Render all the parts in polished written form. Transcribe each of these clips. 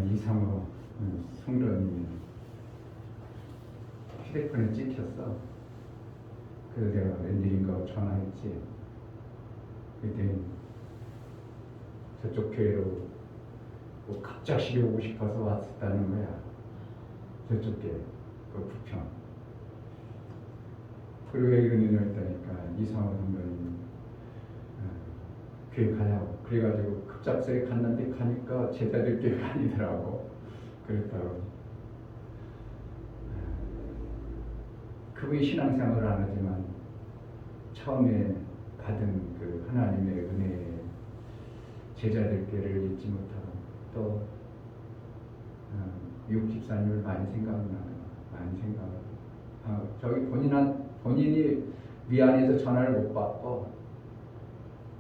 이상호 성도님이 휴대폰에 찍혔어. 그래서 내가 웬일인가 전화했지. 그때 저쪽 교회로 뭐 갑작스레 오고 싶어서 왔다는 거야. 저쪽 교회, 그 부평. 그리고 왜 이런 일을 했다니까 이상호 성도님 교회 가냐고. 그래가지고 급작스레 갔는데 가니까 제자들 교회가 아니더라고. 그랬다고. 그분이 신앙생활을 안 하지만 처음에 받은 그 하나님의 은혜에 제자들 교회를 잊지 못하고 또 미국 집사님을 많이 생각나요. 많이 생각하고. 저기 본인이 미안해서 전화를 못 받고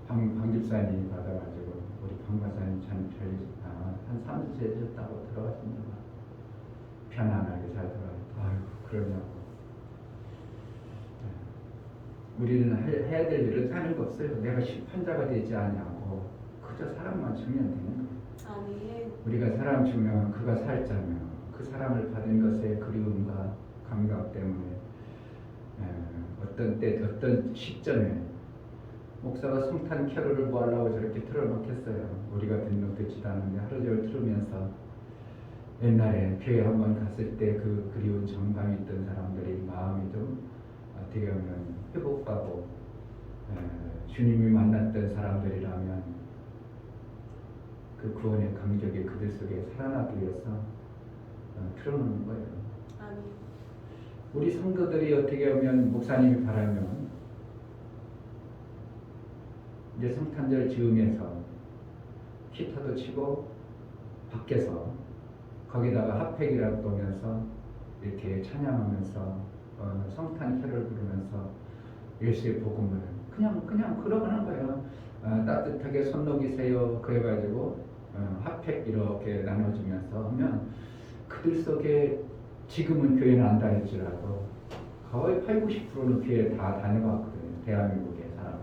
방 집사님이 받아가지고 우리 방 박사님 한 3주 되셨다고 들어가십니다. 편안하게 잘 들어가셨다. 아이고 그러냐고. 우리는 해야 될 일은 하는 거 없어요. 내가 심판자가 되지 않냐고. 그저 사람만 주면 되는 거예요. 아멘. 우리가 사람 주면 그가 살자며 그 사람을 받은 것의 그리움과 감각 때문에 어떤 때 어떤 시점에 목사가 성탄 캐롤을 뭐 하려고 저렇게 틀어놓겠어요. 우리가 듣지도 않는데 하루 종일 들으면서 옛날에 교회 한번 갔을 때 그 그리운 정감이 있던 사람들이 마음이 좀 어떻게 보면 회복하고 주님이 만났던 사람들이라면 그 구원의 감격이 그들 속에 살아나기 위해서 틀어놓는 거예요. 아멘. 우리 성도들이 어떻게 보면 목사님이 바라면 이제 성탄절 즈음에서 기타도 치고 밖에서 거기다가 핫팩이라고 보면서 이렇게 찬양하면서 성탄 캐롤 부르면서 예수의 복음을 그냥 그러는 거예요. 따뜻하게 손 녹이세요. 그래가지고 핫팩 이렇게 나눠주면서 하면 그들 속에 지금은 교회는 안 다닐지라도 거의 80~90%는 교회 다 다녀왔거든요. 대한민국의 사람.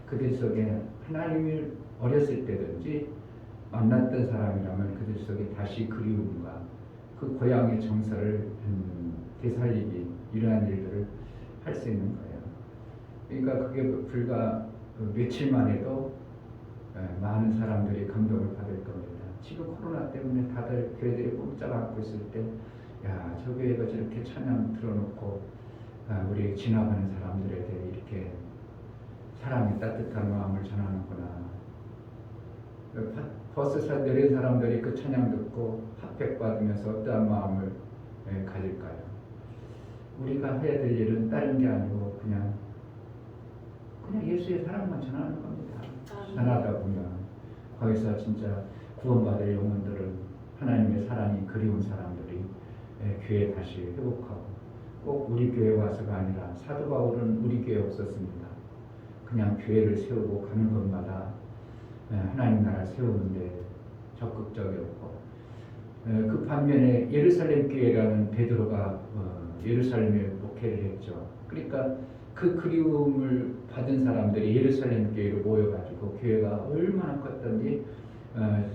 그들 속에 하나님을 어렸을 때든지 만났던 사람이라면 그들 속에 다시 그리움과 그 고향의 정서를 되살리기 이러한 일들을 할 수 있는 거예요. 그러니까 그게 불과 며칠만 해도 많은 사람들이 감동을 받을 겁니다. 지금 코로나 때문에 다들 교회들이 꼼짝 않고 있을 때 야, 저 교회가 저렇게 찬양 들어놓고 우리 지나가는 사람들에 대해 이렇게 사랑의 따뜻한 마음을 전하는구나. 버스에서 내린 사람들이 그 찬양 듣고 핫팩 받으면서 어떠한 마음을 가질까요? 우리가 해야 될 일은 다른 게 아니고 그냥 예수의 사랑만 전하는 겁니다. 전하다 보면 거기서 진짜 구원받을 영혼들은 하나님의 사랑이 그리운 사람들이 교회 다시 회복하고 꼭 우리 교회 와서가 아니라 사도 바울은 우리 교회 없었습니다. 그냥 교회를 세우고 가는 것마다 하나님 나라를 세우는데 적극적이었고 그 반면에 예루살렘 교회라는 베드로가 예루살렘에 목회를 했죠. 그러니까 그 그리움을 받은 사람들이 예루살렘 교회로 모여가지고 교회가 얼마나 컸던지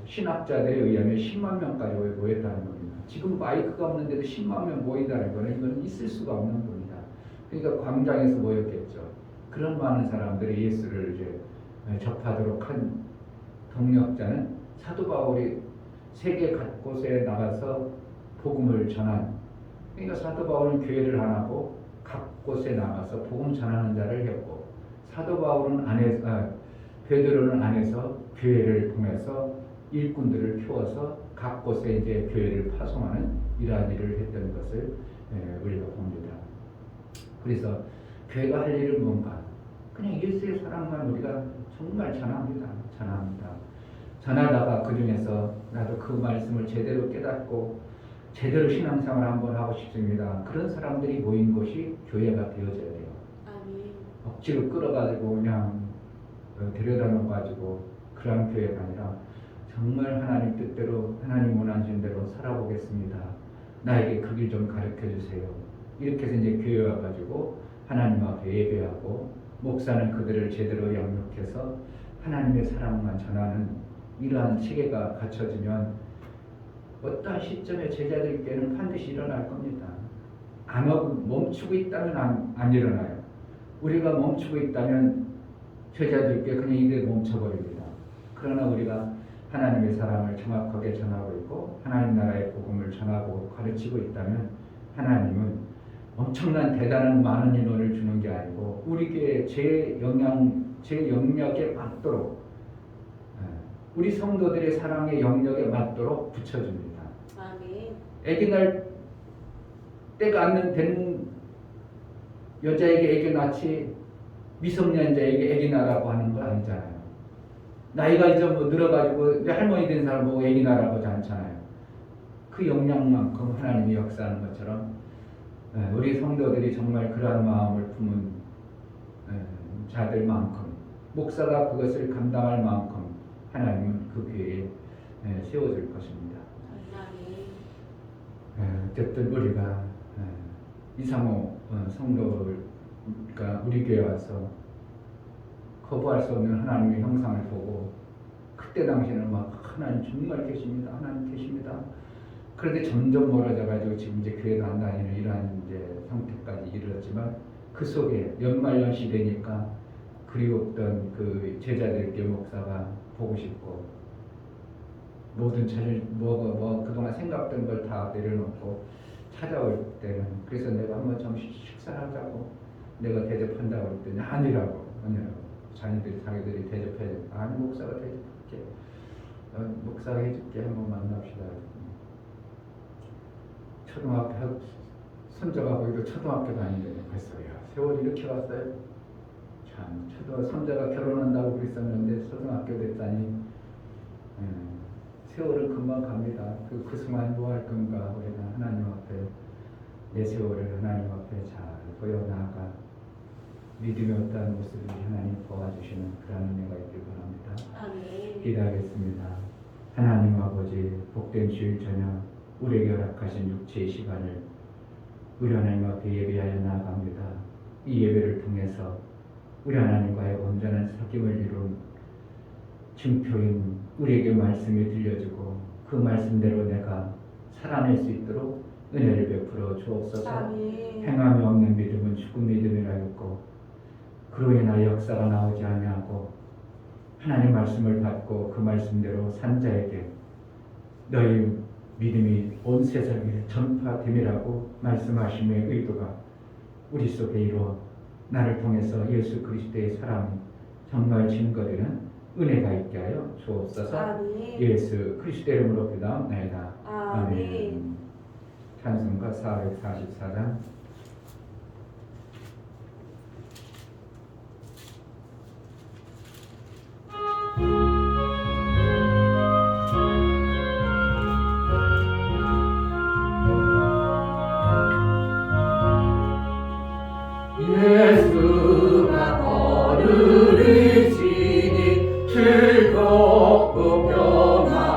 신학자들에 의하면 10만 명까지 모였다는 겁니다. 지금 마이크가 없는데도 10만 명 모인다는 거는 이건 있을 수가 없는 겁니다. 그러니까 광장에서 모였겠죠. 그런 많은 사람들이 예수를 이제 접하도록 한 동력자는 사도 바울이 세계 곳곳에 나가서 복음을 전한. 그러니까 사도 바울은 교회를 안 하고 각 곳에 나가서 복음 전하는 자를 했고 사도 바울은 베드로는 안에서 교회를 통해서 일꾼들을 키워서 각 곳에 이제 교회를 파송하는 이러한 일을 했던 것을 우리가 봅니다. 그래서 교회가 할 일은 뭔가 그냥 예수의 사랑만 우리가 정말 전합니다. 전하다가 그 중에서 나도 그 말씀을 제대로 깨닫고 제대로 신앙생활 한번 하고 싶습니다. 그런 사람들이 모인 곳이 교회가 되어져야 돼요. 아멘. 억지로 끌어가지고 그냥 데려다 놓아가지고 그런 교회가 아니라 정말 하나님 뜻대로 하나님 원하시는 대로 살아보겠습니다. 나에게 그 길 좀 가르쳐 주세요. 이렇게 해서 이제 교회 와가지고 하나님 앞에 예배하고 목사는 그들을 제대로 양육해서 하나님의 사랑만 전하는 이러한 체계가 갖춰지면 어떠한 시점에 제자들께는 반드시 일어날 겁니다. 멈추고 있다면 안 일어나요. 우리가 멈추고 있다면 제자들께 그냥 이대로 멈춰버립니다. 그러나 우리가 하나님의 사랑을 정확하게 전하고 있고 하나님 나라의 복음을 전하고 가르치고 있다면 하나님은 엄청난 대단한 많은 인원을 주는 게 아니고 우리에게 제 영역에 맞도록 우리 성도들의 사랑의 영역에 맞도록 붙여줍니다. 아멘. 아기 날 때가 안 된 여자에게 아기 낳지 미성년자에게 아기 낳으라고 하는 거 아니잖아요. 나이가 이제 뭐 늘어가지고 이제 할머니 된 사람 보고 아기 낳으라고 하지 않잖아요. 그 영향만큼 하나님이 역사하는 것처럼 우리 성도들이 정말 그러한 마음을 품은 자들만큼 목사가 그것을 감당할 만큼 하나님은 그 교회에 세워줄 것입니다. 어쨌든 우리가 이상호 성도가 우리 교회에 와서 거부할 수 없는 하나님의 형상을 보고 그때 당시에는 막 하나님 정말 계십니다. 하나님 계십니다. 그런데 점점 멀어져가지고 지금 이제 교회도 안 다니는 이러한 이제 상태까지 이르렀지만 그 속에 연말연시 되니까 그리웠던 그 제자들께 목사가 보고 싶고 모든 그동안 생각된 걸 다 내려놓고 찾아올 때는 그래서 내가 한번 좀 식사하자고 내가 대접한다고 그랬더니 아니라고 자녀들이 자기들이 대접해야 돼. 아니 목사가 대접할게. 목사가 해줄게. 한번 만납시다. 초등학교 손자가 거기도 초등학교 다니는데 벌써 세월이 이렇게 갔어요. 참 손자가 결혼한다고 그랬었는데 초등학교 됐다니 세월은 금방 갑니다. 그 순간 뭐 할 건가 우리가 하나님 앞에 내 세월을 하나님 앞에 잘 보여나가 믿음의 어떠한 모습을 하나님 도와주시는 그런 은혜가 있길 바랍니다. 아멘. 기도하겠습니다. 하나님 아버지 복된 주일 저녁 우리에게 허락하신 육체의 시간을 우리 하나님 앞에 예배하여 나아갑니다. 이 예배를 통해서 우리 하나님과의 온전한 사귐을 이룬 증표인 우리에게 말씀이 들려주고 그 말씀대로 내가 살아낼 수 있도록 은혜를 베풀어 주옵소서. 아멘. 행함이 없는 믿음은 죽은 믿음이라 했고 그로 인하여 역사가 나오지 아니하고 하나님 말씀을 받고 그 말씀대로 산 자에게 너희 믿음이 온 세상에 전파됨이라고 말씀하심의 의도가 우리 속에 이루어 나를 통해서 예수 그리스도의 사랑이 정말 증거되는 은혜가 있게 하여 주옵소서. 아멘. 예수 그리스도 이름으로 기도합니다. 아멘. 찬송가 444장. 예수가 걸으시니 즐겁고 평안하구나.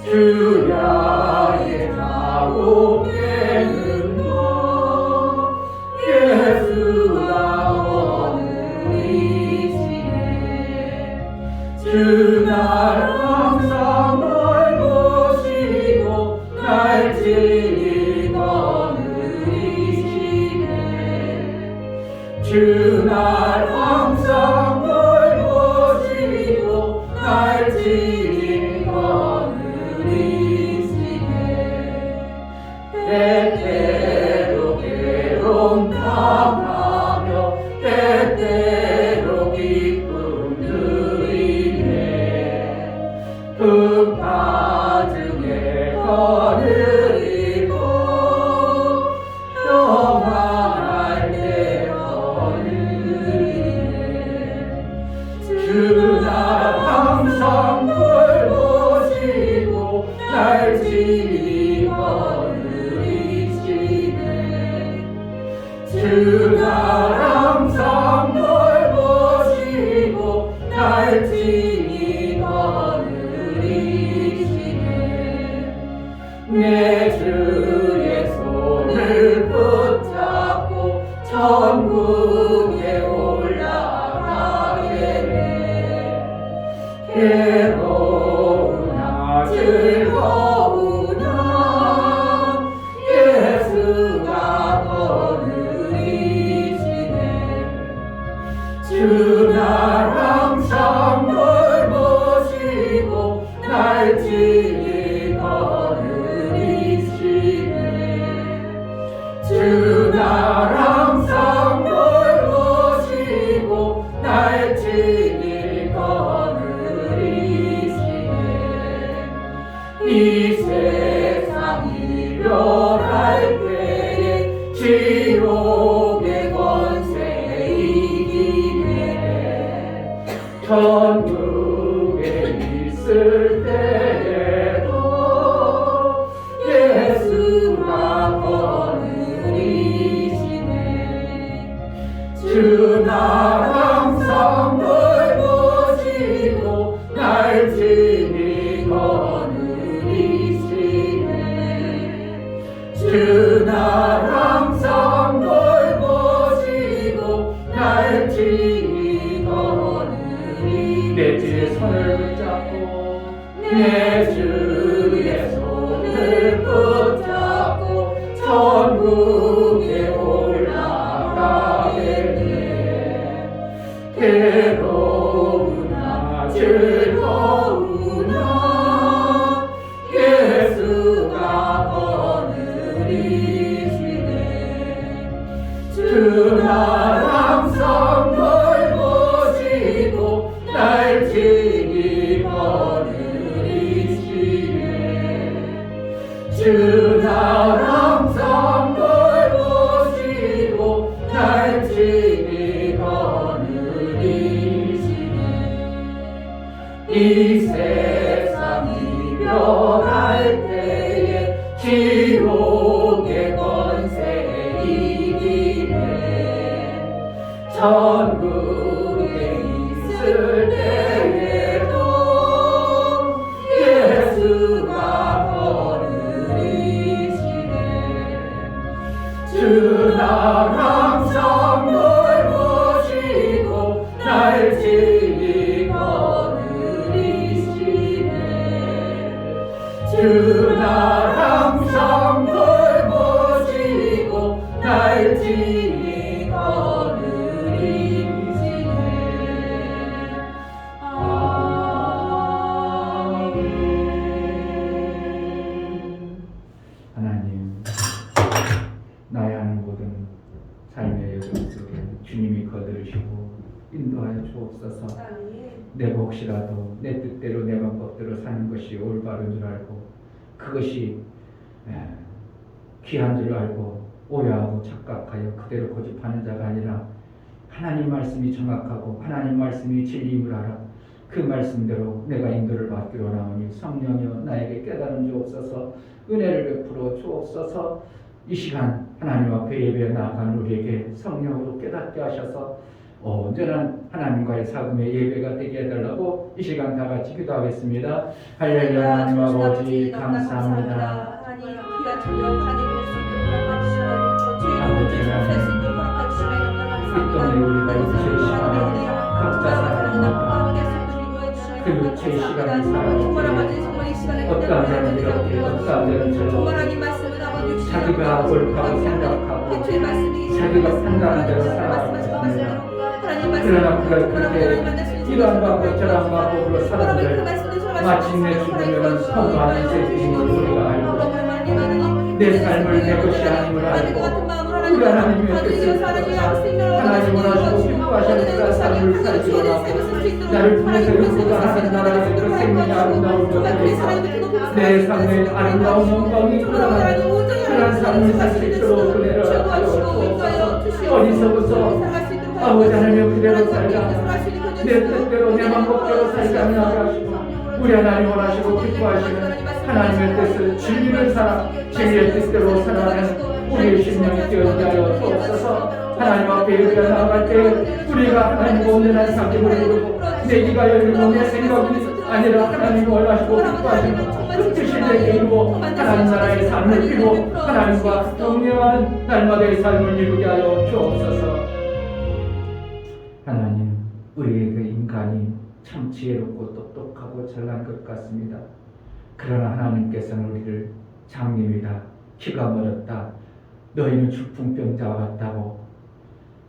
주야의 자국되는 것 예수가 걸으시네. 주날 항상 널 모시고 날 주날 항상 널 모시고 날 지니 거느리시네. 때때로 괴로움 당하며 때때로 기쁨 누리네. 흙가중에 거느리고 영원할 때 주날 항상 널 모시고 날 지니 거느리시네. 주날 항상 널 모시고 날 지니 거느리시네. 이 세상 이별할 때에 지옥의 권세 이기네. 천국에 있을 때에도 예수가 거느리시네. 주 날 항상 돌보시고 날 친히 거느리시네. 주 날 항상 돌보시고 날 친히 거느리시네. 내 주의 손을 붙잡고 내 주의 손을 붙잡고 천국에 올라가게 돼. 괴로우나 즐거우나 예수가 거느리시네. 주 날 항상 돌보시고 날 친히 거느리시네. 주 날 항상 돌보시고 날 친히 거느리시네. 이 세상 이별할 때에 지옥의 권세 이기네. 천국에 있을 때에도 예수가 거느리시네. 주 날 항상 돌보시고 날 친히 거느리시네. 주 날 항상 돌보시고 날 친히 거느리시네. 아멘. 하나님, 나의 하는 모든 삶의 여정 속에 주님이 거두시고 인도하여 주옵소서. 아멘. 내가 혹시라도 내 뜻대로 내 방법대로 사는 것이 올바른 줄 알고 그것이 귀한 줄 알고 오해하고 착각하여 그대로 고집하는 자가 아니라 하나님 말씀이 정확하고 하나님 말씀이 진리임을 알아 그 말씀대로 내가 인도를 받기로 하오니 성령이여 나에게 깨달음 주옵소서. 은혜를 베풀어 주옵소서. 이 시간 하나님 앞에 예배에 나아가는 우리에게 성령으로 깨닫게 하셔서 온전한 하나님과의 사귐의 예배가 되게 해달라고 이 시간 다 같이 기도하겠습니다. 할렐루야. 하나님 아버지 감사합니다. 하나님 귀한 저녁 하나님의 수익을 허락하시고 주의 아버지 이름을 하나님, 주실 수 있도록 허락하시고 이 땅에 우리가 육체의 시간에 각자 살아가니까 그 육체의 시간을 살아가니 어떠한 자는 이렇게 어떠한 자는 저렇게 자기가 옳다고 생각하고 자기가 판단한 대로 살아가겠습니다. 그러나 그가 그렇게 이러한 방법 저러한 방법으로 살아들 마침내 죽으면 성도하는 세상인 우리가 알고 내 삶을 내 것이 아님을 알고 우리 하나님의 뜻을 따라 하나님 원하시고 기뻐하시는 그런 삶을 살기로 하고 나를 통해서 여러분과 하나님 나라의 그 생명이 아름다운 것을 내 삶의 아름다운 영광이 드러나는 그런 삶을 살 수 있도록 은혜를 주옵소서. 어디서부터 아버지 하나님 그대로 살자 내 뜻대로 내 방법대로 살지 않게 하시고 우리 하나님 원하시고 기뻐하시는 하나님의 뜻을 진리를 살아 진리의 뜻대로 살아가는 우리의 심령이 되어지게 하여 주옵소서. 하나님 앞에 예배가 나아갈 때 우리가 하나님과 온전한 사귐을 이루고 내기가 열리고 내 생각이 아니라 하나님이 원하시고 기뻐하시는 그 뜻이 되게 이루고 하나님 나라의 삶을 이루고 하나님과 동행하는 날마다의 삶을 이루게 하여 주옵소서. 하나님, 우리의 그 인간이 참 지혜롭고 똑똑하고 잘난 것 같습니다. 그러나 하나님께서는 우리를 장님이다, 키가 멀었다, 너희는 죽풍병자 같다고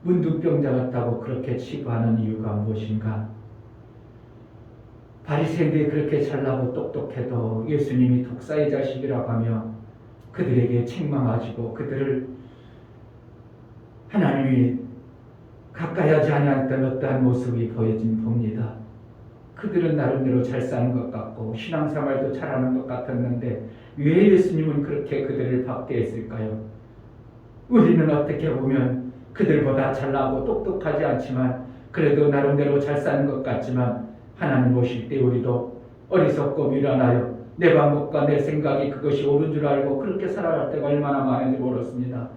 문둥병자 같다고 그렇게 취급하는 이유가 무엇인가? 바리새인들이 그렇게 잘나고 똑똑해도 예수님이 독사의 자식이라고 하며 그들에게 책망하시고 그들을 하나님이 가까이 하지 않았던 어떠한 모습이 보여진 봅니다. 그들은 나름대로 잘 사는 것 같고 신앙생활도 잘하는 것 같았는데 왜 예수님은 그렇게 그들을 박대했을까요? 우리는 어떻게 보면 그들보다 잘나고 똑똑하지 않지만 그래도 나름대로 잘 사는 것 같지만 하나님 보실 때 우리도 어리석고 미련하여 내 방법과 내 생각이 그것이 옳은 줄 알고 그렇게 살아갈 때가 얼마나 많은지 모르겠습니다.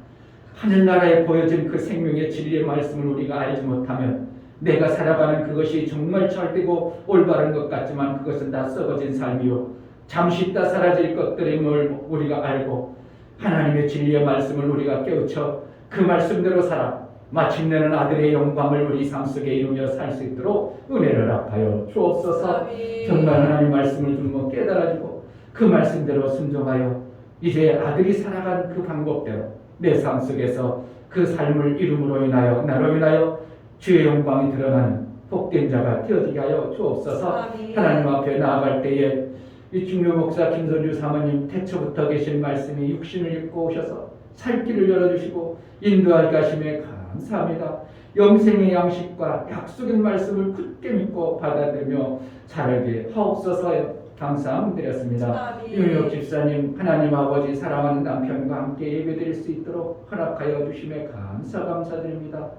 하늘나라에 보여진 그 생명의 진리의 말씀을 우리가 알지 못하면 내가 살아가는 그것이 정말 잘되고 올바른 것 같지만 그것은 다 썩어진 삶이요 잠시 있다 사라질 것들임을 우리가 알고 하나님의 진리의 말씀을 우리가 깨우쳐 그 말씀대로 살아 마침내는 아들의 영광을 우리 삶 속에 이루며 살 수 있도록 은혜를 합하여 주옵소서. 정말 하나님 말씀을 좀 깨달아지고 그 말씀대로 순종하여 이제 아들이 살아간 그 방법대로 내 삶 속에서 그 삶을 이룸으로 인하여 나로 인하여 주의 영광이 드러나는 복된 자가 되어지게 하여 주옵소서. 하나님 앞에 나아갈 때에 이 중요 목사 김선주 사모님 태초부터 계신 말씀이 육신을 입고 오셔서 살 길을 열어주시고 인도하게 하심에 감사합니다. 영생의 양식과 약속의 말씀을 굳게 믿고 받아들이며 살게 하옵소서. 감사드렸습니다. 윤혁 집사님 하나님 아버지 사랑하는 남편과 함께 예배드릴 수 있도록 허락하여 주심에 감사드립니다.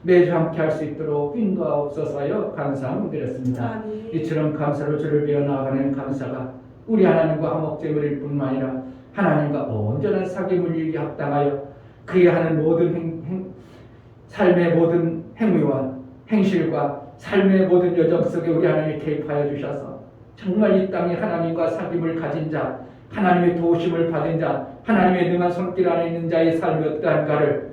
매주 함께 할 수 있도록 인도하옵소서요. 감사드렸습니다. 이처럼 감사로 주를 배워 나아가는 감사가 우리 하나님과 화목제물일 뿐만 아니라 하나님과 온전한 사귐을 이루기 합당하여 그의 하는 모든 삶의 모든 행위와 행실과 삶의 모든 여정 속에 우리 하나님이 개입하여 주셔서 정말 이 땅에 하나님과 사귐을 가진 자, 하나님의 도우심을 받은 자, 하나님의 능한 손길 안에 있는 자의 삶이 어떠한가를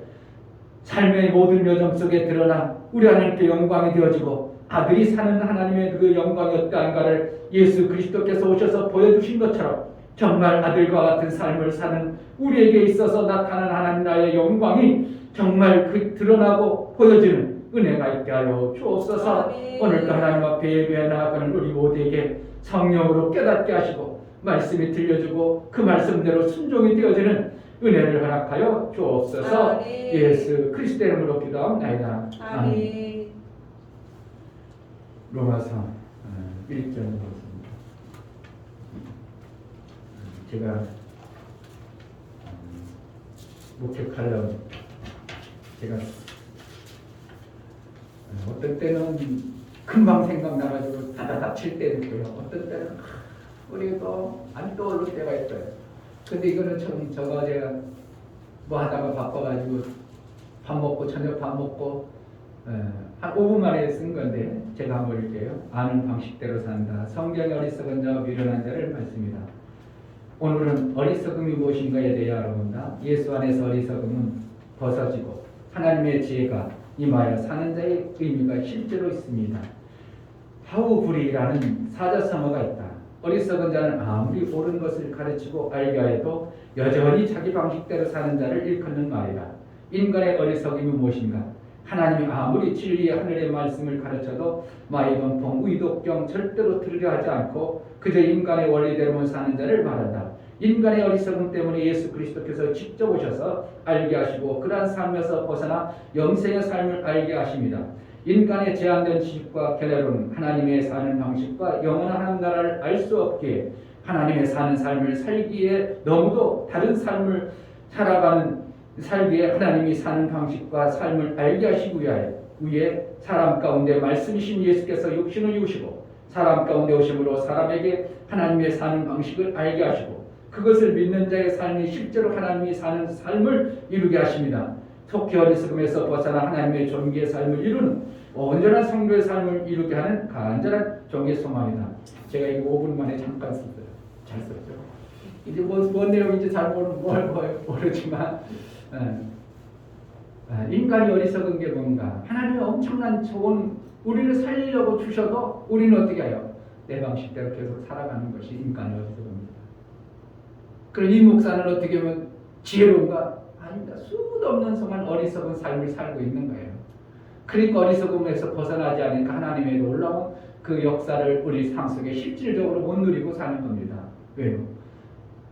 삶의 모든 여정 속에 드러나 우리 하나님께 영광이 되어지고 아들이 사는 하나님의 그 영광이 어떠한가를 예수 그리스도께서 오셔서 보여주신 것처럼 정말 아들과 같은 삶을 사는 우리에게 있어서 나타난 하나님 나라의 영광이 정말 그 드러나고 보여지는 은혜가 있게 하여 주옵소서. 오늘도 하나님 앞에 예배해 나아가는 우리 모두에게 성령으로 깨닫게 하시고 말씀이 들려주고 그 말씀대로 순종이 되어지는 은혜를 허락하여 주옵소서. 예수 그리스도의 이름으로 기도합니다. 아멘. 로마서 1절 보겠습니다. 제가 목격하려고 제가 어떤 때는 금방 생각나가지고 다다닥 칠 때도 있고요. 어떤 때는 우리도 안 떠오를 때가 있어요. 근데 이거는 제가 뭐 하다가 바빠가지고 밥 먹고 저녁 밥 먹고 한 5분 만에 쓴 건데 제가 한번 읽게요. 아는 방식대로 산다. 성경의 어리석은 자와 미련한 자를 말씀이다. 오늘은 어리석음이 무엇인가에 대해 알아본다. 예수 안에서 어리석음은 벗어지고 하나님의 지혜가 임하여 사는 자의 의미가 실제로 있습니다. 하우브리라는 사자성어가 있다. 어리석은 자는 아무리 옳은 것을 가르치고 알게 해도 여전히 자기 방식대로 사는 자를 일컫는 말이다. 인간의 어리석음이 무엇인가? 하나님이 아무리 진리의 하늘의 말씀을 가르쳐도 마이번통 의독경 절대로 들으려 하지 않고 그저 인간의 원리대로만 사는 자를 말한다. 인간의 어리석음 때문에 예수 그리스도께서 직접 오셔서 알게 하시고 그러한 삶에서 벗어나 영생의 삶을 알게 하십니다. 인간의 제한된 지식과 계략은 하나님의 사는 방식과 영원한 하나님 나라를 알 수 없기에 하나님의 사는 삶을 살기에 너무도 다른 삶을 살기에 하나님이 사는 방식과 삶을 알게 하시기 위해 사람 가운데 말씀이신 예수께서 육신을 입으시고 사람 가운데 오심으로 사람에게 하나님의 사는 방식을 알게 하시고 그것을 믿는 자의 삶이 실제로 하나님이 사는 삶을 이루게 하십니다. 속히 어리석음에서 벗어나 하나님의 존귀의 삶을 이루는 온전한 성도의 삶을 이루게 하는 간절한 종의 소망이다. 제가 이거 5분 만에 잠깐 썼어요. 잘 썼죠. 이제 뭔 내용인지 잘 모르지만 인간이 어리석은 게 뭔가? 하나님의 엄청난 좋은 우리를 살리려고 주셔도 우리는 어떻게 해요? 내 방식대로 계속 살아가는 것이 인간의 어리석음입니다. 그럼 이 목사는 어떻게 보면 지혜로운가? 아닙니다. 수도 없는 성한 어리석은 삶을 살고 있는 거예요. 그러니까 어리석음에서 벗어나지 않으니까 하나님의 놀라운 그 역사를 우리 삶 속에 실질적으로 못 누리고 사는 겁니다. 왜요?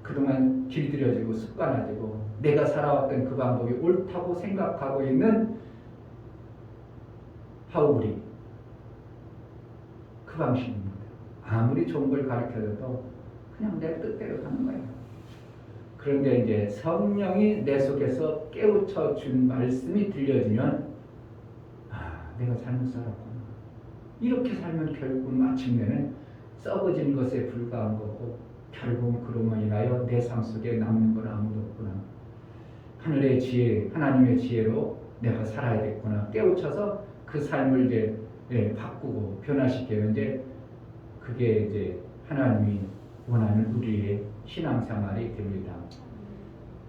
그동안 길들여지고 습관화되고 내가 살아왔던 그 방법이 옳다고 생각하고 있는 하우리 그 방식입니다. 아무리 좋은 걸 가르쳐줘도 그냥 내 뜻대로 하는 거예요. 그런데 이제 성령이 내 속에서 깨우쳐 준 말씀이 들려주면 내가 잘못 살았구나. 이렇게 살면 결국 마침내는 썩어진 것에 불과한 거고 결국은 그러면 인하여 내 삶 속에 남는 건 아무도 없구나. 하늘의 지혜, 하나님의 지혜로 내가 살아야겠구나. 깨우쳐서 그 삶을 이제 바꾸고 변화시켜요. 이제 그게 이제 하나님이 원하는 우리의 신앙생활이 됩니다.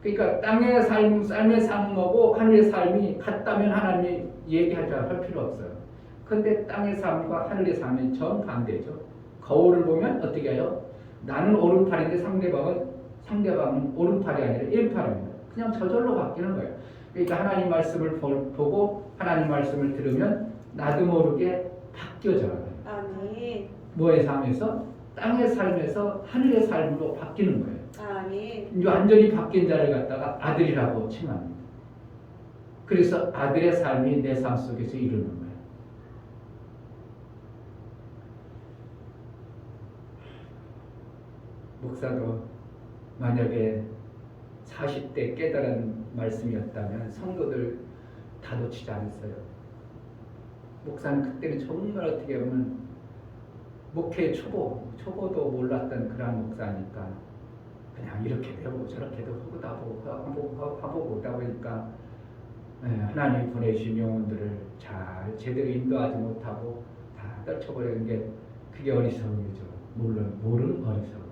그러니까 땅의 삶의 삶하고 하늘의 삶이 같다면 하나님이 얘기하자 할 필요 없어요. 그런데 땅의 삶과 하늘의 삶이 정반대죠. 거울을 보면 어떻게 해요? 나는 오른팔인데 상대방은 오른팔이 아니라 왼팔입니다. 그냥 저절로 바뀌는 거예요. 그러니까 하나님 말씀을 보고 하나님 말씀을 들으면 나도 모르게 바뀌어져요. 아멘. 뭐의 삶에서? 땅의 삶에서 하늘의 삶으로 바뀌는 거예요. 아멘. 이제 완전히 바뀐 자를 갖다가 아들이라고 칭합니다. 그래서 아들의 삶이 내 삶 속에서 이루는 거예요. 목사도 만약에 40대 깨달은 말씀이었다면 성도들 다 놓치지 않았어요. 목사는 그때는 정말 어떻게 보면 목회 초보도 몰랐던 그런 목사니까 그냥 이렇게 배우고 저렇게도 하고 오다 보니까 하나님이 보내주신 영혼들을 잘 제대로 인도하지 못하고 다 떨쳐버리는 게 그게 어리석음이죠. 모르는 어리석음.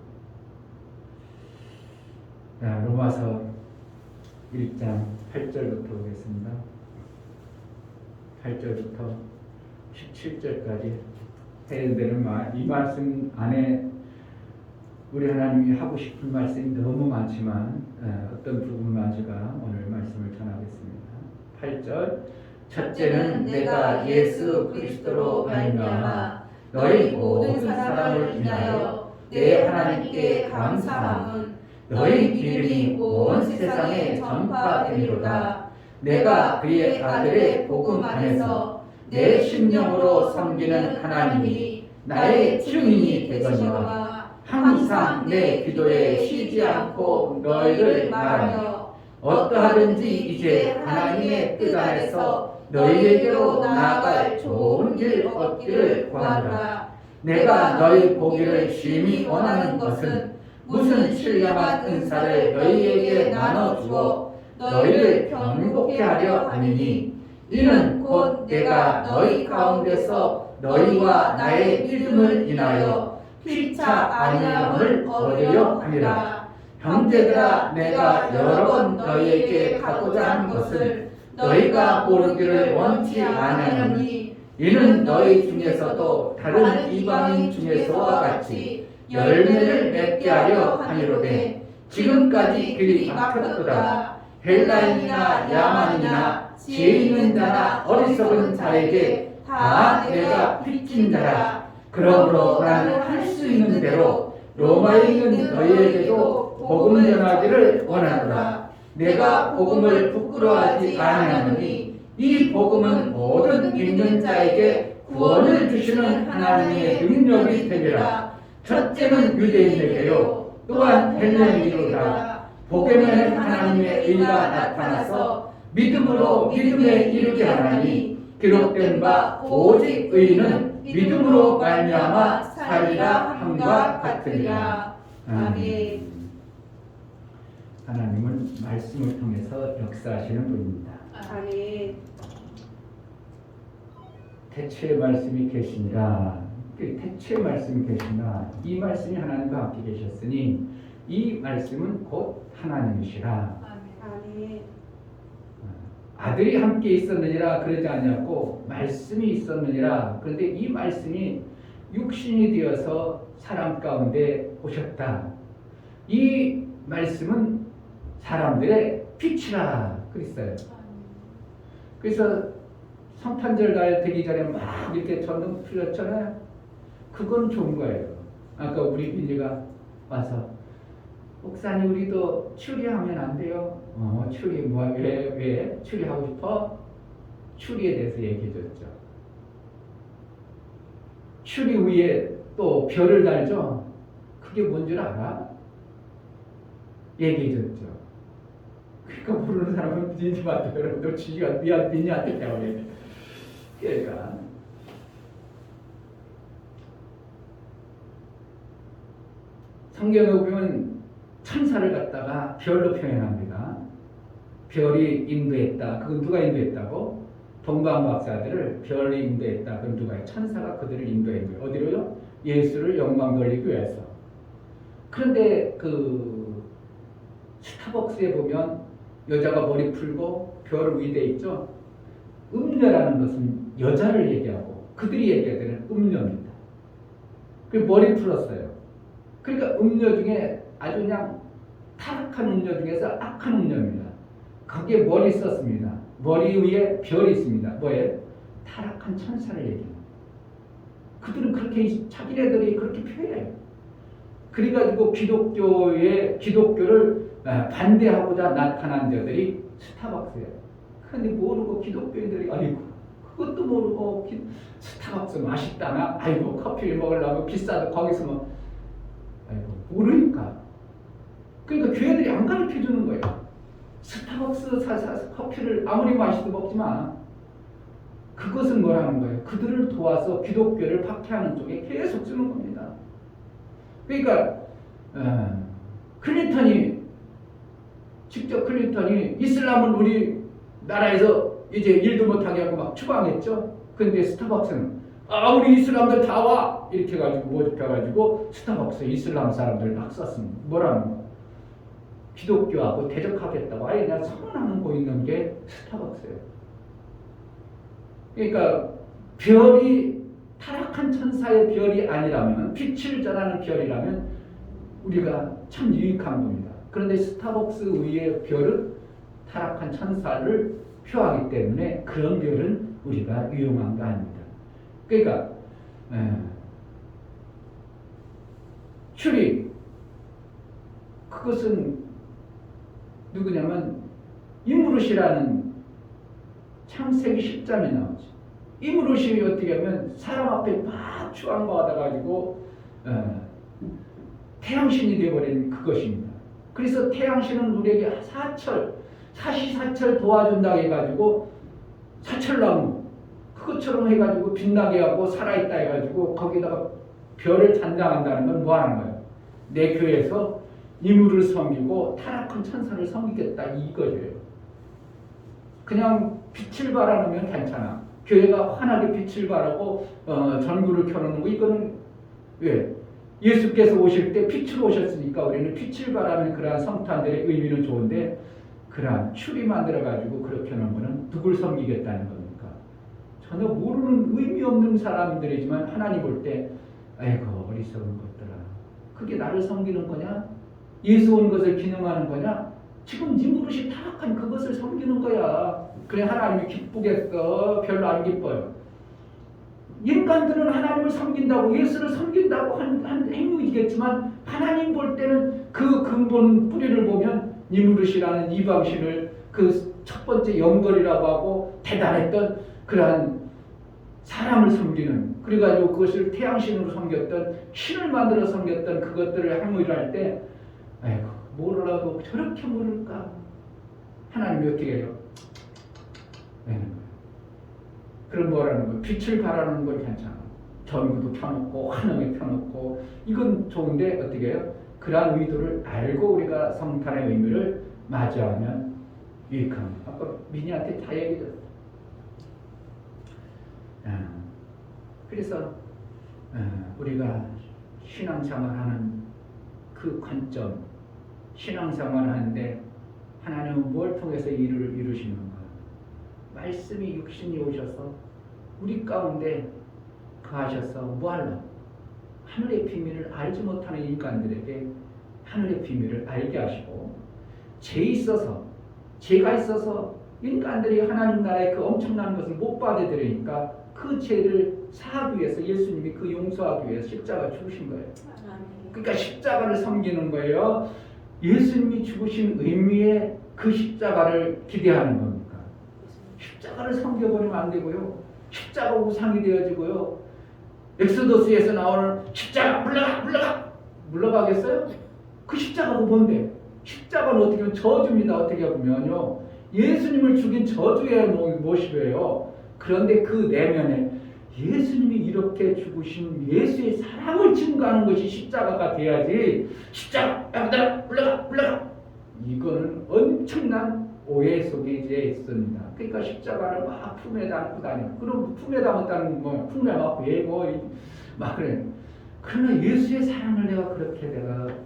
로마서 1장 8절부터 보겠습니다. 8절부터 17절까지 해야 되는 이 말씀 안에 우리 하나님이 하고 싶은 말씀이 너무 많지만 어떤 부분만 제가 오늘 말씀을 전하겠습니다. 8절 첫째는 내가 예수 그리스도로 말미암아 너희 모든 사람을 인하여 내 하나님께 감사함은 너희 믿음이 온 세상에 전파되리로다. 내가 그의 아들의 복음 안에서 내 심령으로 섬기는 하나님이 나의 증인이 되거니와 항상 내 기도에 쉬지 않고 너희를 말하며 어떠하든지 이제 하나님의 뜻 안에서 너희에게로 나아갈 좋은 길 얻기를 구하노라. 내가 너희 보기를 심히 원하는 것은 무슨 신령한 은사를 너희에게 나눠주어 너희를 경고케 하려 함이니 이는 곧 내가 너희 가운데서 너희와 나의 믿음을 인하여 피차 아니함을 얻으려 함이라. 형제들아, 내가 여러 번 너희에게 가고자 한 것을 너희가 모르기를 원치 아니하노니 이는 너희 중에서도 다른 이방인 중에서와 같이 열매를 맺게 하려 함이로되 지금까지 길이 막혔도다. 헬라인이나 야만이나 지혜 있는 자나 어리석은 자에게 다 내가 빚진 자라. 그러므로 나는 할 수 있는 대로 로마에 있는 너희에게도 복음 전하기를 원하노라. 내가 복음을 부끄러워하지 아니하노니 이 복음은 모든 믿는 자에게 구원을 주시는 하나님의 능력이 되리라. 첫째는 유대인에게요 또한 헬라인이로다. 복음에는 하나님의 의가 나타나서 믿음으로 믿음에 이르게 하나니 기록된 바 오직 의인은 믿음으로 말미암아 살리라 함과 같으리라. 아멘. 하나님은 말씀을 통해서 역사하시는 분입니다. 아멘. 태초의 말씀이 계시니라. 태초의 말씀이 계시나 이 말씀이 하나님과 함께 계셨으니 이 말씀은 곧 하나님이시라. 아멘. 아들이 함께 있었느니라 그러지 않냐고 말씀이 있었느니라. 그런데 이 말씀이 육신이 되어서 사람 가운데 오셨다. 이 말씀은 사람들의 빛이라 그랬어요. 그래서 성탄절 날 되기 전에 막 이렇게 전등 풀렸잖아요. 그건 좋은 거예요. 아까 우리 민지가 와서 목사님 우리도 추리하면 안 돼요? 추리 왜 추리하고 싶어? 추리에 대해서 얘기해 줬죠. 추리 위에 또 별을 달죠. 그게 뭔 줄 알아? 얘기해줬죠. 그러니까 모르는 사람은 니한테 여러분들 지가 니한테 배워야 돼. 그러니까 성경에 보면 천사를 갖다가 별로 표현합니다. 별이 인도했다. 그건 누가 인도했다고? 동방박사들을 별이 인도했다. 그건 누가요? 천사가 그들을 인도한 거예요. 어디로요? 예수를 영광 돌리기 위해서. 그런데 그 스타벅스에 보면 여자가 머리 풀고 별 위에 있죠. 음녀라는 것은 여자를 얘기하고 그들이 얘기하는 음녀입니다. 그 머리 풀었어요. 그러니까 음녀 중에 아주 그냥 타락한 음녀 중에서 악한 음녀입니다. 거기에 머리 썼습니다. 머리 위에 별이 있습니다. 뭐예요? 타락한 천사를 얘기합니다. 그들은 그렇게 자기네들이 그렇게 표현해요. 그래가지고 기독교를 반대하고자 나타난 자들이 스타벅스예요. 그런데 모르고 기독교인들이 아이고 그것도 모르고 스타벅스 맛있다나 아이고 커피를 먹으려면 비싸도 거기서 뭐 아이고 모르니까. 그러니까 교회들이 안 가르쳐 주는 거예요. 스타벅스 커피를 아무리 맛있어도 먹지 마. 그것은 뭐라는 거예요? 그들을 도와서 기독교를 박해하는 쪽에 계속 쓰는 겁니다. 그러니까 클린턴이 이슬람을 우리 나라에서 이제 일도 못하게 하고 막 추방했죠. 그런데 스타벅스는 우리 이슬람들 다 와! 이렇게 해가지고 모집해가지고 스타벅스 이슬람 사람들 막 썼습니다. 뭐라는 거? 기독교하고 대적하겠다고 아예 그냥 선언하고 있는 게 스타벅스예요. 그러니까 별이 타락한 천사의 별이 아니라면 빛을 전하는 별이라면 우리가 참 유익한 겁니다. 그런데 스타벅스 위의 별은 타락한 천사를 표하기 때문에 그런 별은 우리가 유용한 거 아닙니다. 그러니까 추리 그것은 누구냐면 이무릇이라는 창세기 10장에 나오죠. 이무릇이 어떻게 하면 사람 앞에 막 추앙받아가지고 태양신이 되어버린 그것입니다. 그래서 태양신은 우리에게 사시사철 도와준다고 해가지고 사철나무 그것처럼 해가지고 빛나게 하고 살아있다 해가지고 거기다가 별을 잔당한다는 건 뭐 하는 거예요? 내 교회에서 이물을 섬기고 타락한 천사를 섬기겠다 이거예요. 그냥 빛을 발하면 괜찮아. 교회가 환하게 빛을 발하고 전구를 켜놓는 거 이거는 왜? 예수께서 오실 때 빛으로 오셨으니까 우리는 빛을 발하는 그러한 성탄들의 의미는 좋은데 그러한 추리 만들어가지고 그렇게 하는 거는 누굴 섬기겠다는 겁니까? 전혀 모르는 의미 없는 사람들이지만 하나님 볼 때 아이고 어리석은 것들아 그게 나를 섬기는 거냐? 예수 온 것을 기능하는 거냐? 지금 네 무릇이 타락한 그것을 섬기는 거야. 그래 하나님이 기쁘겠어? 별로 안 기뻐요. 인간들은 하나님을 섬긴다고 예수를 섬긴다고 한 행위이겠지만 하나님 볼 때는 그 근본 뿌리를 보면 니무릇이라는 이방신을 그 첫 번째 영벌이라고 하고 대단했던 그러한 사람을 섬기는 그래가지고 그것을 태양신으로 섬겼던 신을 만들어 섬겼던 그것들을 행위를 할 때 아이고 모르라고 저렇게 모를까 하나님이 어떻게 해요? 그럼 뭐라는 거예요? 빛을 발하는 건 괜찮아. 전구도 켜놓고 환하게 켜놓고 이건 좋은데 어떻게 해요? 그러한 의도를 알고 우리가 성탄의 의미를 맞이하면 유익합니다. 아까 민희한테 다 얘기했어. 그래서 우리가 신앙생활하는 그 관점 신앙생활하는데 하나님은 뭘 통해서 일을 이루시는가? 말씀이 육신이 오셔서 우리 가운데 거하셔서 뭐하려? 하늘의 비밀을 알지 못하는 인간들에게 하늘의 비밀을 알게 하시고 죄가 있어서 인간들이 하나님 나라의 그 엄청난 것을 못 받아들이니까 그 죄를 사하기 위해서 예수님이 그 용서하기 위해서 십자가 죽으신 거예요. 그러니까 십자가를 섬기는 거예요. 예수님이 죽으신 의미의 그 십자가를 기대하는 겁니까? 십자가를 섬겨버리면 안 되고요. 십자가 우상이 되어지고요. 엑소더스에서 나오는 십자가 물러가 물러가겠어요? 그 십자가가 뭔데? 십자가는 어떻게 보면 저주입니다. 어떻게 보면요, 예수님을 죽인 저주의 모습이에요. 그런데 그 내면에 예수님이 이렇게 죽으신 예수의 사랑을 증거하는 것이 십자가가 돼야지, 십자가 물러가 이거는 엄청난 오해 속에 이제 있습니다. 그러니까 십자가를 막 품에 담고 다니고, 그럼 품에 담았다는 건 품에 막 베고 막 그래. 그러나 예수의 사랑을 내가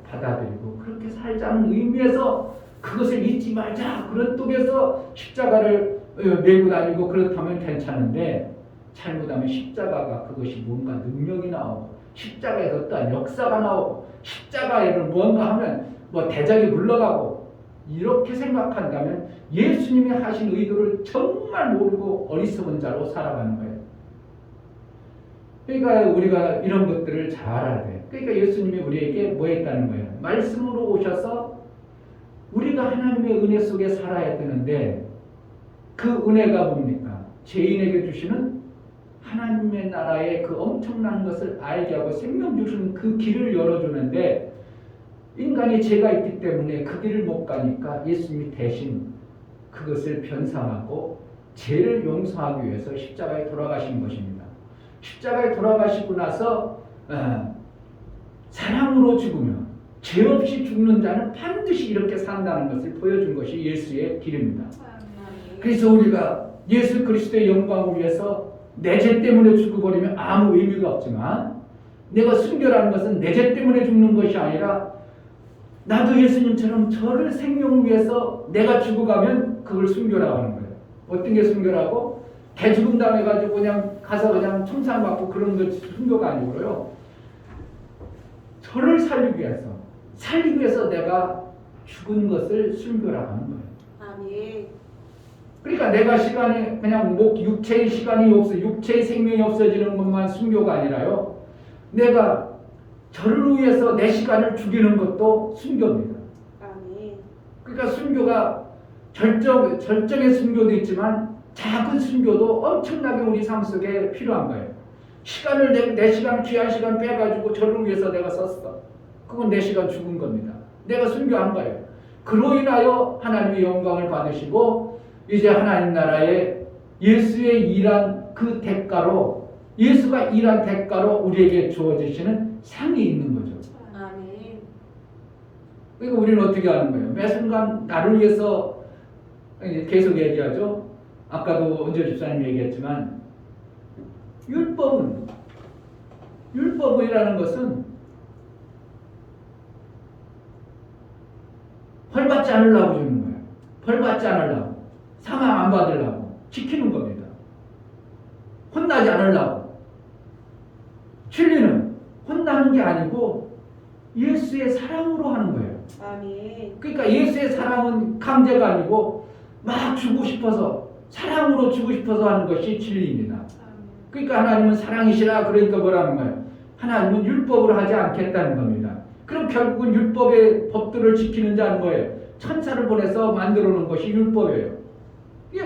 받아들이고 그렇게 살자는 의미에서 그것을 잊지 말자, 그런 쪽에서 십자가를 메고 다니고 그렇다면 괜찮은데, 잘못하면 십자가가 그것이 뭔가 능력이 나오고 십자가에서 어떠한 역사가 나오고 십자가에는 뭔가 하면 뭐 대적이 물러가고 이렇게 생각한다면 예수님이 하신 의도를 정말 모르고 어리석은 자로 살아가는 거예요. 그러니까 우리가 이런 것들을 잘 알아야 돼요. 그러니까 예수님이 우리에게 뭐 했다는 거예요? 말씀으로 오셔서 우리가 하나님의 은혜 속에 살아야 되는데, 그 은혜가 뭡니까? 죄인에게 주시는 하나님의 나라의 그 엄청난 것을 알게 하고 생명 주시는 그 길을 열어주는데, 인간이 죄가 있기 때문에 그 길을 못 가니까 예수님이 대신 그것을 변상하고 죄를 용서하기 위해서 십자가에 돌아가신 것입니다. 십자가에 돌아가시고 나서 사랑으로 죽으면 죄 없이 죽는 자는 반드시 이렇게 산다는 것을 보여준 것이 예수의 길입니다. 그래서 우리가 예수 그리스도의 영광을 위해서 내 죄 때문에 죽어버리면 아무 의미가 없지만, 내가 순교라는 것은 내 죄 때문에 죽는 것이 아니라 나도 예수님처럼 저를 생명을 위해서 내가 죽어가면 그걸 순교라고 하는 거예요. 어떤 게 순교라고? 개죽음 당해가지고 그냥 가서 그냥 청산 받고 그런 것이 순교가 아니고요. 저를 살리기 위해서 내가 죽은 것을 순교라고 하는 거예요. 아멘. 그러니까 내가 시간이 그냥 육체의 시간이 없어, 육체의 생명이 없어지는 것만 순교가 아니라요, 내가 저를 위해서 내 시간을 죽이는 것도 순교입니다. 아멘. 그러니까 순교가 절정의 순교도 있지만 작은 순교도 엄청나게 우리 삶 속에 필요한 거예요. 시간을 내 시간, 귀한 시간 빼가지고 저를 위해서 내가 썼어. 그건 내 시간 죽은 겁니다. 내가 순교한 거예요. 그로 인하여 하나님의 영광을 받으시고 이제 하나님 나라에 예수의 일한 그 대가로, 예수가 일한 대가로 우리에게 주어지시는 상이 있는 거죠. 아멘. 그러니까 우리는 어떻게 하는 거예요? 매 순간 나를 위해서 계속 얘기하죠. 아까도 은재 집사님 얘기했지만, 율법이라는 것은 벌 받지 않으려고 주는 거예요. 벌 받지 않으려고, 상함 안 받으려고 지키는 겁니다. 혼나지 않으려고. 진리는 혼나는 게 아니고 예수의 사랑으로 하는 거예요. 아멘. 그러니까 예수의 사랑은 강제가 아니고 막 주고 싶어서, 사랑으로 주고 싶어서 하는 것이 진리입니다. 그러니까 하나님은 사랑이시라, 그러니까 뭐라는 거예요? 하나님은 율법을 하지 않겠다는 겁니다. 그럼 결국은 율법의 법들을 지키는 자는 거예요. 천사를 보내서 만들어 놓은 것이 율법이에요.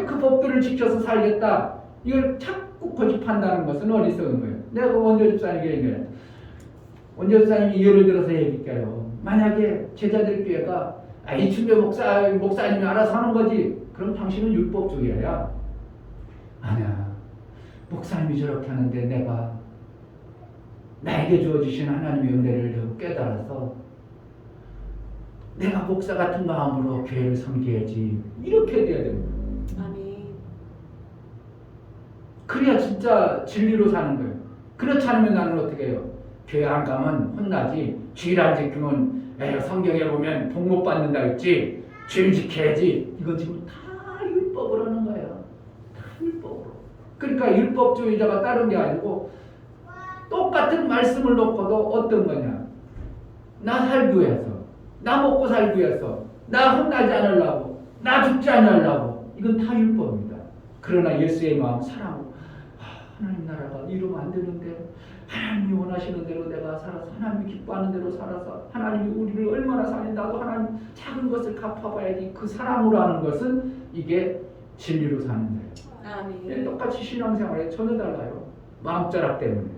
그 법들을 지켜서 살겠다, 이걸 자꾸 고집한다는 것은 어리석은 거예요. 내가 원조 집사님에게 얘기해요. 원조 집사님이 예를 들어서 얘기할게요. 만약에 제자들교회가 이춘배 목사님이 알아서 하는 거지, 그럼 당신은 율법주의야. 아니야, 목사님이 저렇게 하는데 내가 나에게 주어지신 하나님의 은혜를 깨달아서 내가 목사 같은 마음으로 교회를 섬겨야지, 이렇게 돼야 됩니다. 아멘. 그래야 진짜 진리로 사는 거예요. 그렇지 않으면 나는 어떻게 해요? 교회 안 가면 혼나지, 주일 안 지키면 성경에 보면 복 못 받는다 했지, 주일 지켜야지, 이건 지금 다 율법으로 하는 거예요. 다 율법으로. 그러니까 율법주의자가 다른 게 아니고 똑같은 말씀을 놓고도 어떤 거냐, 나 살기 위해서, 나 먹고 살기 위해서, 나 혼나지 않으려고, 나 죽지 않으려고, 이건 다 율법입니다. 그러나 예수의 마음, 사랑으로 하나님 나라가 이루면 안 되는데, 하나님이 원하시는 대로 내가 살아서, 하나님이 기뻐하는 대로 살아서, 하나님이 우리를 얼마나 살린다고 하나님 작은 것을 갚아봐야지, 그 사랑으로 하는 것은 이게 진리로 사는 거예요. 아멘. 똑같이 신앙생활에 전혀 달라요. 마음자락 때문에.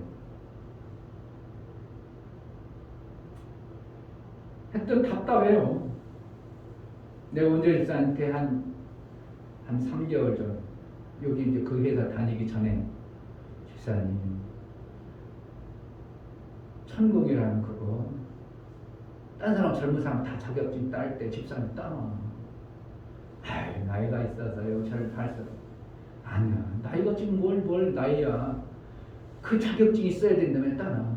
했던 답답해요. 내가 원재 집사한테 한 3개월 전, 여기 이제 그 회사 다니기 전에, 집사님, 천국이라는 그거, 딴 사람 젊은 사람 다 자격증 딸 때 집사님 따놔. 아이, 나이가 있어서요, 잘 발서. 아니야, 나이가 지금 뭘 나이야. 그 자격증이 있어야 된다면 따놔.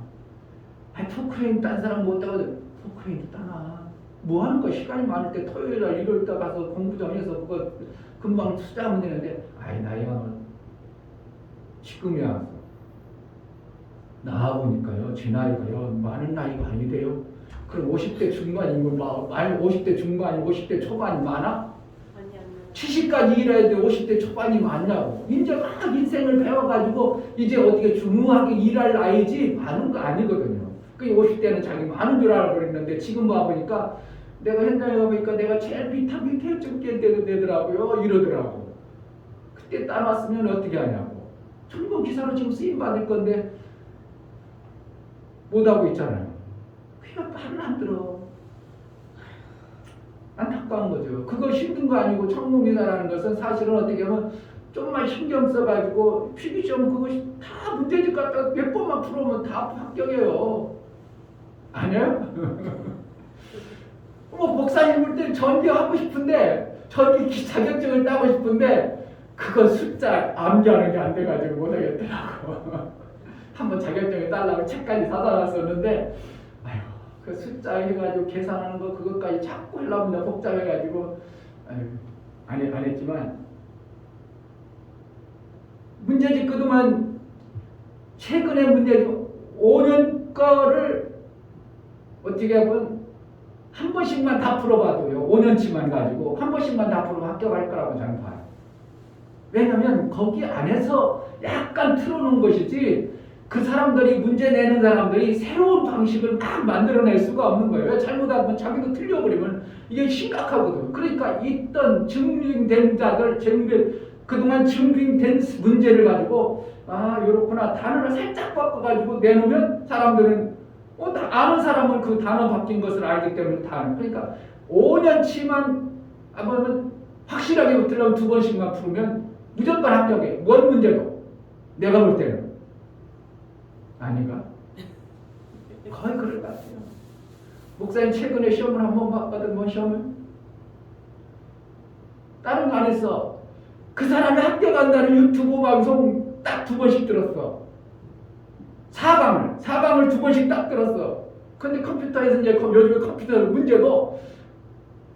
아니, 포크레인 딴 사람 못 따가지고, 포크레인도 따놔. 뭐 하는 거야? 시간이 많을 때 토요일날 일요일 때 가서 공부 좀 해서 그거 금방 투자하면 되는데, 아이, 나이가 지금이야. 나와보니까요, 제 나이가요, 많은 나이가 아니래요. 그럼 50대 중반이면, 말 50대 중반이 50대 초반이 많아? 아니 아니. 70까지 일해야 돼. 50대 초반이 많냐고. 이제 막 인생을 배워가지고 이제 어떻게 중후하게 일할 나이지 많은 거 아니거든요. 그 50대는 자기 많은 줄 알고 그랬는데 지금 와보니까 내가 현장에 가보니까 내가 제일 비타민 태우증게 되더라고요. 이러더라고. 그때 따놨으면 어떻게 하냐고. 전부 기사로 지금 쓰임 받을 건데 못하고 있잖아요. 그냥 말을 안 들어. 안타까운 거죠. 그거 힘든 거 아니고 천국이다라는 것은 사실은 어떻게 보면 좀만 신경 써가지고 필기시험 그것이 다 문제집 갖다 몇 번만 풀어오면 다 합격해요. 아니에요? 뭐 목사님 볼 때 전기하고 싶은데 전기 자격증을 따고 싶은데 그거 숫자 암기하는 게 안 돼가지고 못하겠더라고. 한번 자격증을 따려고 책까지 사다 놨었는데 아유, 그 숫자 해가지고 계산하는 거 그것까지 자꾸 하려면 복잡해가지고 아유, 안 했지만 문제집 그동안 최근에 문제집 5년 거를 어떻게 보면 한 번씩만 다 풀어봐도요. 5년치만 가지고 한 번씩만 다 풀어도 합격할 거라고 저는 봐요. 왜냐면 거기 안에서 약간 틀어놓은 것이지 그 사람들이 문제 내는 사람들이 새로운 방식을 막 만들어낼 수가 없는 거예요. 잘못하면 자기도 틀려버리면 이게 심각하거든. 그러니까 있던 증빙된 자들, 그동안 증빙된 문제를 가지고 아 이렇구나 단어를 살짝 바꿔가지고 내놓으면 사람들은 아는 사람은 그 단어 바뀐 것을 알기 때문에 다 아는. 그러니까 5년치만 한번 확실하게 붙으려면 2번씩만 풀으면 무조건 합격해. 뭔 문제도. 내가 볼 때는. 아닌가? 거의 그럴 것 같아요. 목사님 최근에 시험을 한번 봤거든. 뭔 시험을? 다른 거 안 했어. 그 사람이 합격한다는 유튜브 방송 딱 2번씩 들었어. 4강을 2번씩 딱 들었어. 근데 컴퓨터에서 이제 요즘에 컴퓨터 문제도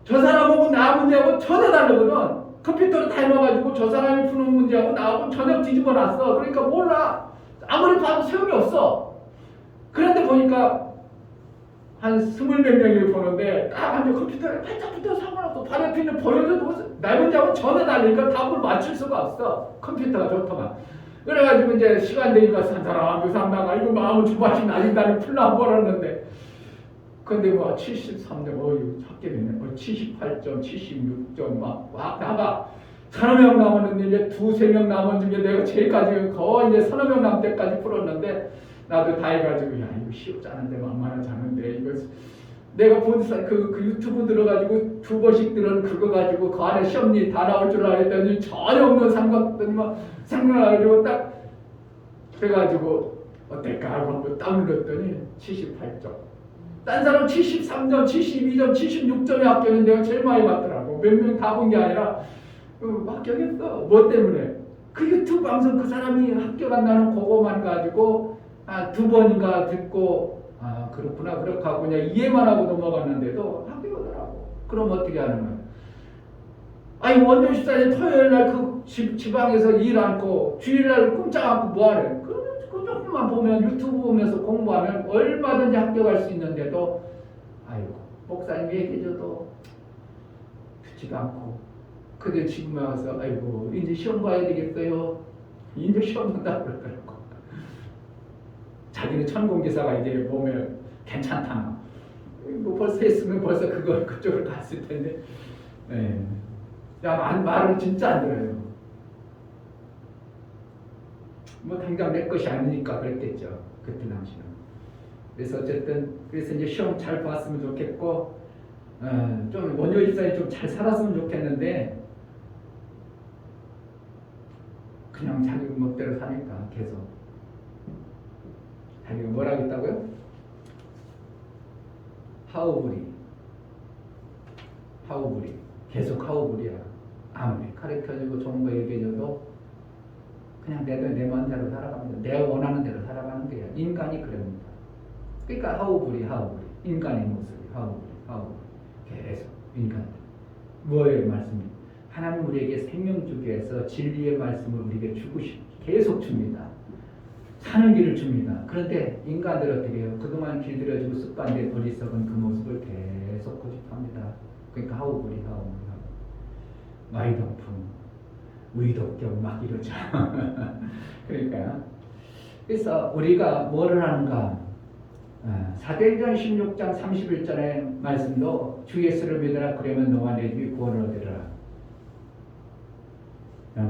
저 사람하고 나 문제하고 전혀 다르거든. 컴퓨터로 다 해놔가지고 저 사람이 푸는 문제하고 나하고 전혀 뒤집어 놨어. 그러니까 몰라. 아무리 봐도 소용이 없어. 그런데 보니까 한 20몇 명이 보는데 딱 앉아 컴퓨터에 팔짝부터 상관없어. 발에피는 보여줘도 나 문제하고 전혀 다르니까 답을 맞출 수가 없어. 컴퓨터가 좋더만. 그래가지고 이제 시간 되니까 한 사람 그 사람 나가 이거 마음은 조금씩 나진다는 풀나 버렸는데 근데 뭐 73점 합격이네. 78점 76점 막 나가 서너 명 남았는데 이제 2-3명 남은 중에 내가 제일까지 거의 이제 서너 명 남 때까지 풀었는데 나도 다 해가지고 야 이거 쉽지 않은데 만만하지 않은데 이거 내가 본 그 유튜브 들어가지고 2번씩 들은 그거 가지고 그 안에 시험지 다 나올 줄 알았더니 전혀 없는 삼각더니 막 생각나가지고 딱 해가지고 어떨까 하고 한번 딱 눌렀더니 78점. 딴 사람 73점, 72점, 76점에 합격했는데 내가 제일 많이 받더라고. 몇 명 다 본 게 아니라 합격했어. 뭐 때문에? 그 유튜브 방송 그 사람이 합격한다는 그거만 가지고 2번인가 듣고 그렇구나 그렇게 하고 그냥 이해만 하고 넘어갔는데도 합격하더라고. 그럼 어떻게 하는 거야? 아니 원조 집사님 토요일날 그 지방에서 일 않고 주일날 꼼짝 않고 뭐하래? 그 정도만 보면 유튜브 보면서 공부하면 얼마든지 합격할 수 있는데도 아이고 목사님 얘기해줘도 듣지도 않고 근데 지금 와서 아이고 이제 시험 봐야 되겠어요. 이제 시험 본다 그러더라고. 자기는 천공기사가 이제 보면 괜찮다. 뭐 벌써 했으면 벌써 그쪽을 갔을 텐데. 네. 야 말을 진짜 안 들어요. 뭐 당장 내 것이 아니니까 그랬겠죠. 그때 당시는. 그래서 어쨌든 그래서 이제 시험 잘 봤으면 좋겠고 좀 원효 집사님 좀 잘 살았으면 좋겠는데 그냥 자기 멋대로 사니까 계속 자기가 뭐라고 했다고요? 하우브리 계속 하우브리야. 아무리 가르쳐주고 좋은 거 얘기해줘도 그냥 내 마음대로 살아갑니다. 내가 원하는 대로 살아가는 거야. 인간이 그럽니다. 그러니까 하우브리 인간의 모습이 하우브리 계속 인간. 뭐의 말씀이? 하나님 우리에게 생명 주기 위해서 진리의 말씀을 우리에게 주고 계속 줍니다. 사는 길을 줍니다. 그런데 인간들 어떻게 해요? 그동안 길들여지고 습관된 어리석은 그 모습을 계속 고집합니다. 그러니까 하우브리 마이동풍 위독경 막 이러죠. 그러니까 그래서 우리가 뭐를 하는가? 사도행전 16장 31절의 말씀도 주 예수를 믿으라 그러면 너와 내 집이 구원을 얻으리라.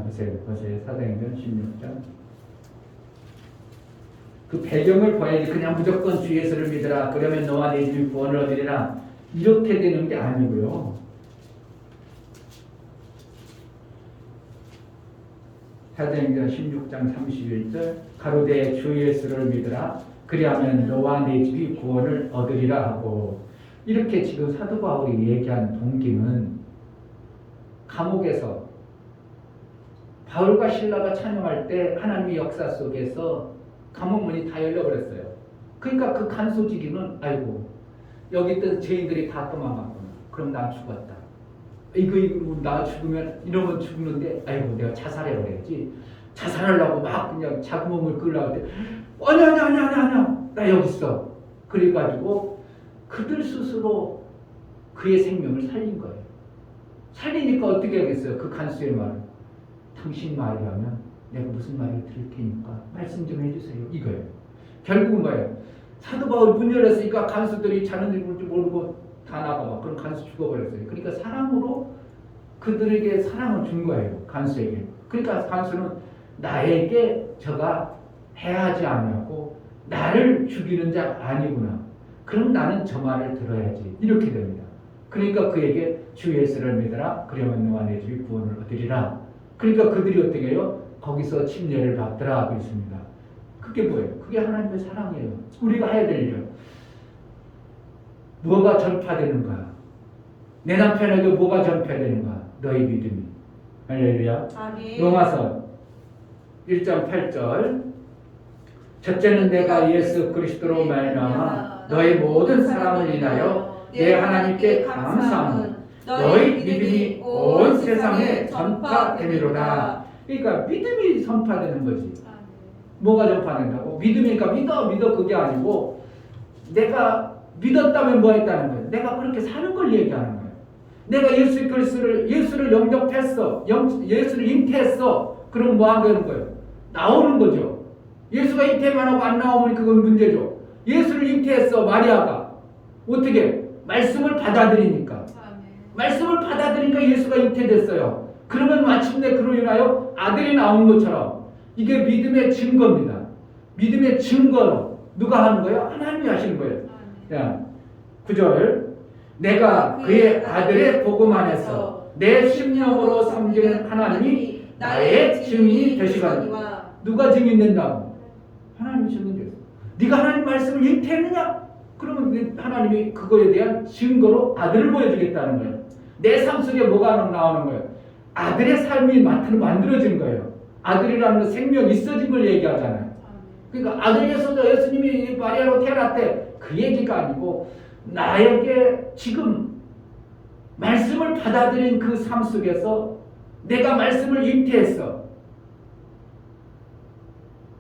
보세요. 사도행전 16장 그 배경을 봐야지. 그냥 무조건 주 예수를 믿으라 그러면 너와 내 집이 구원을 얻으리라 이렇게 되는 게 아니고요. 사도행전 16장 31절 가로되 주 예수를 믿으라 그리하면 너와 내 집이 구원을 얻으리라 하고, 이렇게 지금 사도 바울이 얘기한 동기는 감옥에서 바울과 실라가 찬양할 때 하나님의 역사 속에서 감옥 문이 다 열려버렸어요. 그러니까 그 간소지기는 아이고 여기 있던 죄인들이 다 도망갔구나. 그럼 난 죽었다. 이거 나 죽으면 이러면 죽는데 아이고 내가 자살해버려야지. 자살하려고 막 그냥 자기 몸을 끌려고 할 때 아니야 나 여기 있어. 그래가지고 그들 스스로 그의 생명을 살린 거예요. 살리니까 어떻게 하겠어요? 그 간수의 말을 당신 말이라면 내가 무슨 말을 들을 테니까 말씀 좀 해주세요. 이거예요. 결국은 뭐예요? 사도 바울이 문 열었으니까 간수들이 자는 줄 모르고 다 나가봐. 그럼 간수 죽어버렸어요. 그러니까 사랑으로 그들에게 사랑을 준 거예요. 간수에게. 그러니까 간수는 나에게 저가 해하지 않냐고 나를 죽이는 자 아니구나. 그럼 나는 저 말을 들어야지. 이렇게 됩니다. 그러니까 그에게 주 예수를 믿으라. 그러면 너와 내 집이 구원을 얻으리라. 그러니까 그들이 어떻게 해요? 거기서 침례를 받더라 하고 있습니다. 그게 뭐예요? 그게 하나님의 사랑이에요. 우리가 해야 될 일이에요. 뭐가 전파되는가? 내 남편에게 뭐가 전파되는가? 너의 믿음이. 할렐루야. 로마서 1장 8절 첫째는 내가 예수 그리스도로 말미암아 너희 모든 사람을 인하여 내 하나님께 감사함은 너희 믿음이 온 세상에 전파되리로다. 그러니까 믿음이 전파되는 거지. 뭐가 전파된다고? 믿음이니까 믿어 그게 아니고 내가 믿었다면 뭐 했다는 거예요? 내가 그렇게 사는 걸 얘기하는 거예요. 내가 예수를 영접했어. 예수를 잉태했어. 그럼 뭐 하는 거예요? 나오는 거죠. 예수가 잉태만 하고 안 나오면 그건 문제죠. 예수를 잉태했어. 마리아가. 어떻게? 말씀을 받아들이니까. 말씀을 받아들이니까 예수가 잉태됐어요. 그러면 마침내 그로 인하여 아들이 나오는 것처럼 이게 믿음의 증거입니다. 믿음의 증거로 누가 하는 거예요? 하나님이 하시는 거예요. 야, 9절 내가 그의 아들의 복음 안에서 내 심령으로 섬기는 하나님이 나의 증인이 되시거니와. 누가 증인된다고? 하나님이 증인돼요. 네가 하나님 말씀을 잉태했느냐? 그러면 하나님이 그거에 대한 증거로 아들을 보여주겠다는 거예요. 내 삶 속에 뭐가 나오는 거예요? 아들의 삶이 만들어진 거예요. 아들이라는 건 생명 있어진 걸 얘기하잖아요. 그러니까 아들에서도 예수님이 마리아로 태어났대. 그 얘기가 아니고 나에게 지금 말씀을 받아들인 그 삶 속에서 내가 말씀을 잉태했어.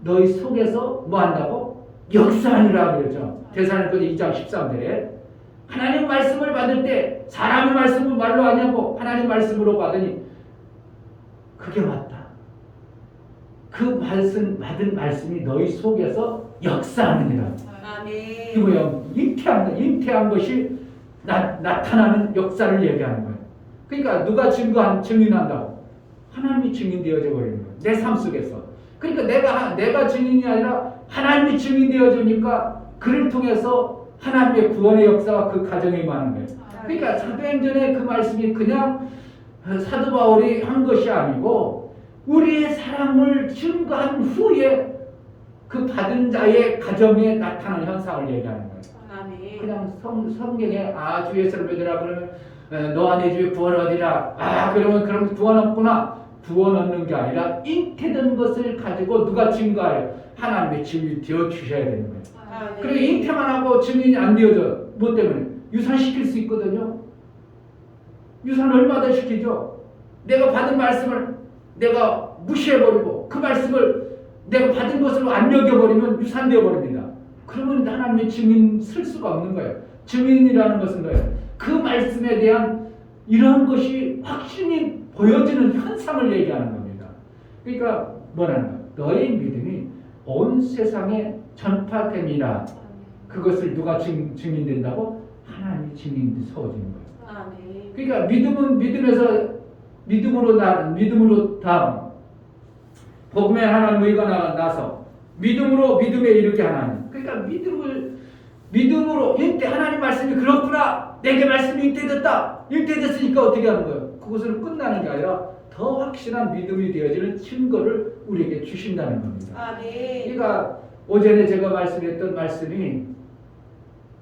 너희 속에서 뭐 한다고? 역사하니라 그러죠. 데살로니가 2장 13절에 하나님 말씀을 받을 때 사람의 말씀은 말로 하냐고 하나님 말씀으로 받으니 그게 맞다. 그 말씀 받은 말씀이 너희 속에서 역사하느니라. 아멘. 이 뭐야? 잉태한 것이 나타나는 역사를 얘기하는 거예요. 그러니까 누가 증인한다고? 하나님이 증인되어져 버리는 거예요. 내 삶 속에서. 그러니까 내가 증인이 아니라 하나님이 증인되어지니까 그를 통해서 하나님의 구원의 역사가 그 가정에 임하는 거예요. 그러니까 사도행전의 그 말씀이 그냥 사도 바울이 한 것이 아니고 우리의 사랑을 증거한 후에 그 받은 자의 가정에 나타나는 현상을 얘기하는 거예요. 아멘. 그냥 성경에 주 예수를 믿으라 그러면 너 안에 주의 구원 어디라 그러면 구원 없구나. 구원 얻는 게 아니라 잉태된 것을 가지고 누가 증거해요? 하나님의 증인이 되어 주셔야 되는 거예요. 아멘. 그리고 잉태만 하고 증인이 안 되어져. 뭐 때문에? 유산시킬 수 있거든요. 유산 얼마나 시키죠? 내가 받은 말씀을 내가 무시해버리고 그 말씀을 내가 받은 것으로 안 여겨버리면 유산되어 버립니다. 그러면 하나님의 증인 쓸 수가 없는 거예요. 증인이라는 것은 뭐예요? 그 말씀에 대한 이러한 것이 확신이 보여지는 현상을 얘기하는 겁니다. 그러니까 뭐라는 거예요? 너의 믿음이 온 세상에 전파됨이라. 그것을 누가 증인된다고? 하나님이 증인이 세워지는 거예요. 아멘. 그러니까 믿음은 믿음으로 다음 복음에 하나님 의가 나서 믿음으로 믿음에 이르게 하나님. 그러니까 믿음으로 잉태 하나님 말씀이 그렇구나. 내게 말씀이 잉태됐다. 잉태됐으니까 어떻게 하는 거예요? 그것으로 끝나는 게 아니라 더 확실한 믿음이 되어지는 증거를 우리에게 주신다는 겁니다. 아멘. 그러니까 오전에 제가 말씀했던 말씀이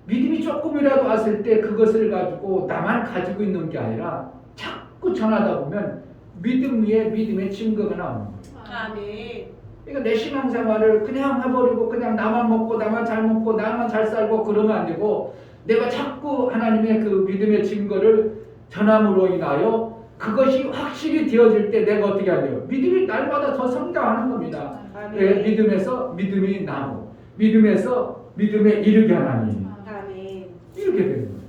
믿음이 조금이라도 왔을 때 그것을 가지고 나만 가지고 있는 게 아니라 자꾸 전하다 보면 믿음 위에 믿음의 증거가 나오는 거예요. 아멘. 그러니까 내 신앙생활을 그냥 해버리고 그냥 나만 먹고 나만 잘 먹고 나만 잘 살고 그러면 안 되고 내가 자꾸 하나님의 그 믿음의 증거를 전함으로 인하여 그것이 확실히 되어질 때 내가 어떻게 해야 돼요? 믿음이 날마다 더 성장하는 겁니다. 아멘. 네, 믿음에서 믿음이 나고 믿음에서 믿음에 이르게 하나님. 아멘. 이렇게 되는 거예요.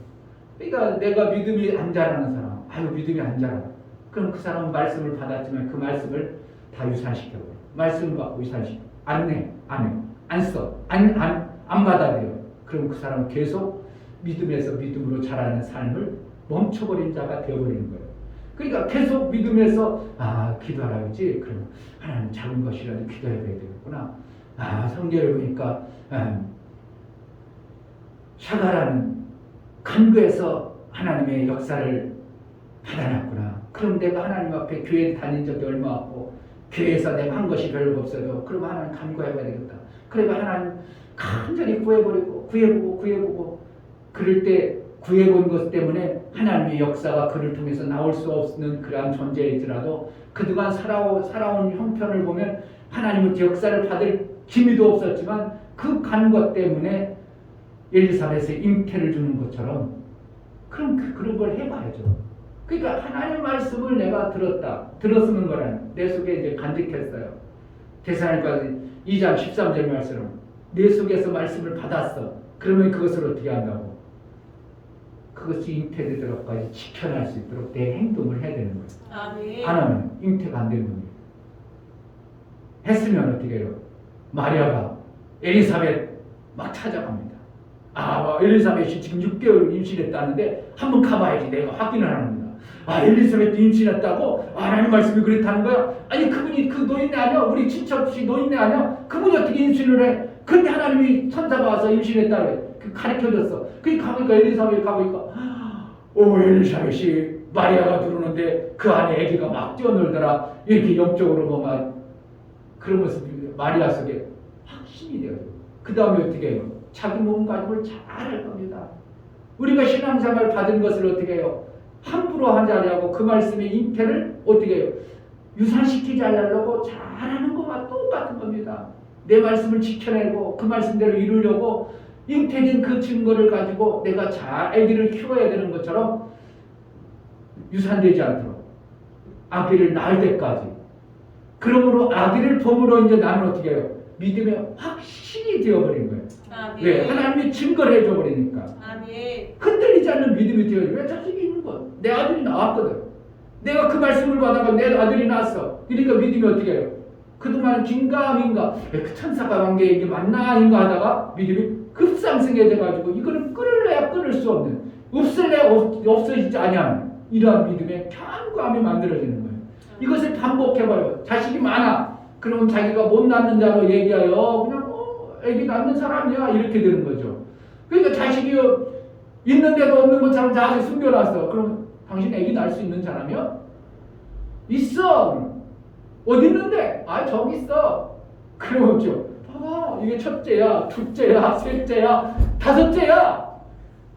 그러니까 내가 믿음이 안 자라는 사람, 믿음이 안 자라. 그럼 그 사람은 말씀을 받았지만 그 말씀을 다 유산시켜버려. 말씀을 받고 유산시켜. 안 해. 안 써. 안 받아들여. 그럼 그 사람은 계속 믿음에서 믿음으로 자라는 삶을 멈춰버린 자가 되어버리는 거예요. 그러니까 계속 믿음에서 기도하라 그러지. 그럼 하나님 작은 것이라도 기도해야 되겠구나. 성경을 보니까 샤가라는 간구에서 하나님의 역사를 받아놨구나. 그럼 내가 하나님 앞에 교회 다닌 적이 얼마 없고 교회에서 내가 한 것이 별로 없어도 그럼 하나님 간구해봐야 되겠다. 그러면 하나님 간절히 구해보고 그럴 때 구해본 것 때문에 하나님의 역사가 그를 통해서 나올 수 없는 그러한 존재일지라도 그동안 살아온 형편을 보면 하나님의 역사를 받을 기미도 없었지만 그 간구 때문에 엘리사벳의 잉태를 주는 것처럼 그럼 그런 걸 해봐야죠. 그러니까 하나님 말씀을 내가 들었으면 거라는 내 속에 이제 간직했어요. 데살로니가 2장 13절 말씀은 내 속에서 말씀을 받았어. 그러면 그것을 어떻게 한다고? 그것이 잉태되도록까지 지켜낼 수 있도록 내 행동을 해야 되는 거예요. 아멘. 안 하면 잉태가 안 되는 겁니다. 했으면 어떻게 해요? 마리아가 엘리사벳 막 찾아갑니다. 엘리사벳이 지금 6개월 임신했다는데 한번 가봐야지 내가 확인을 합니다. 엘리사벳도 임신했다고? 하나님 말씀이 그렇다는 거야? 아니 그분이 그 노인네 아니야? 우리 친척이 노인네 아니야? 그분이 어떻게 임신을 해? 근데 하나님이 천사가 와서 임신했다 그래. 가르쳐줬어. 가보니까 엘리사벳 가보니까 엘리사벳이 마리아가 들어오는데 그 안에 아기가 막 뛰어놀더라. 이렇게 영적으로 보면 그러면서 마리아 속에 확신이 돼요. 그 다음에 어떻게 해요? 자기 몸가짐을 잘 할 겁니다. 우리가 신앙생활 받은 것을 어떻게 해요? 함부로 하지 않으려고 그 말씀의 잉태를 어떻게 해요? 유산시키지 않으려고 잘하는 것과 똑같은 겁니다. 내 말씀을 지켜내고 그 말씀대로 이루려고 잉태된 그 증거를 가지고 내가 잘 아기를 키워야 되는 것처럼 유산되지 않도록 아기를 낳을 때까지 그러므로 아기를 봄으로 이제 나는 어떻게 해요? 믿음의 확신이 되어버린 거예요. 아멘. 왜? 하나님이 증거를 해줘 버리니까. 아멘. 흔들리지 않는 믿음이 되어요. 왜 자식이 있는 거야? 내 아들이 나왔거든. 내가 그 말씀을 받아가 내 아들이 낳았어. 그러니까 믿음이 어떻게 해요? 그동안 긴가민가 그 천사가 관계 이게 맞나 아닌가 하다가 믿음이 급상승해 돼가지고 이거는 끊을래야 끊을 수 없는 없을래야 없어지지 아니하는 이러한 믿음의 견고함이 만들어지는 거예요. 이것을 반복해봐요. 자식이 많아. 그러면 자기가 못 낳는 자로 얘기하여 그냥 애기 낳는 사람이야 이렇게 되는 거죠. 그러니까 자식이 있는데도 없는 것처럼 자식이 숨겨놨어. 그럼 당신 애기 낳을 수 있는 사람이야? 있어. 어디 있는데? 아 저기 있어. 그러죠. 봐봐 이게 첫째야, 둘째야, 셋째야, 다섯째야,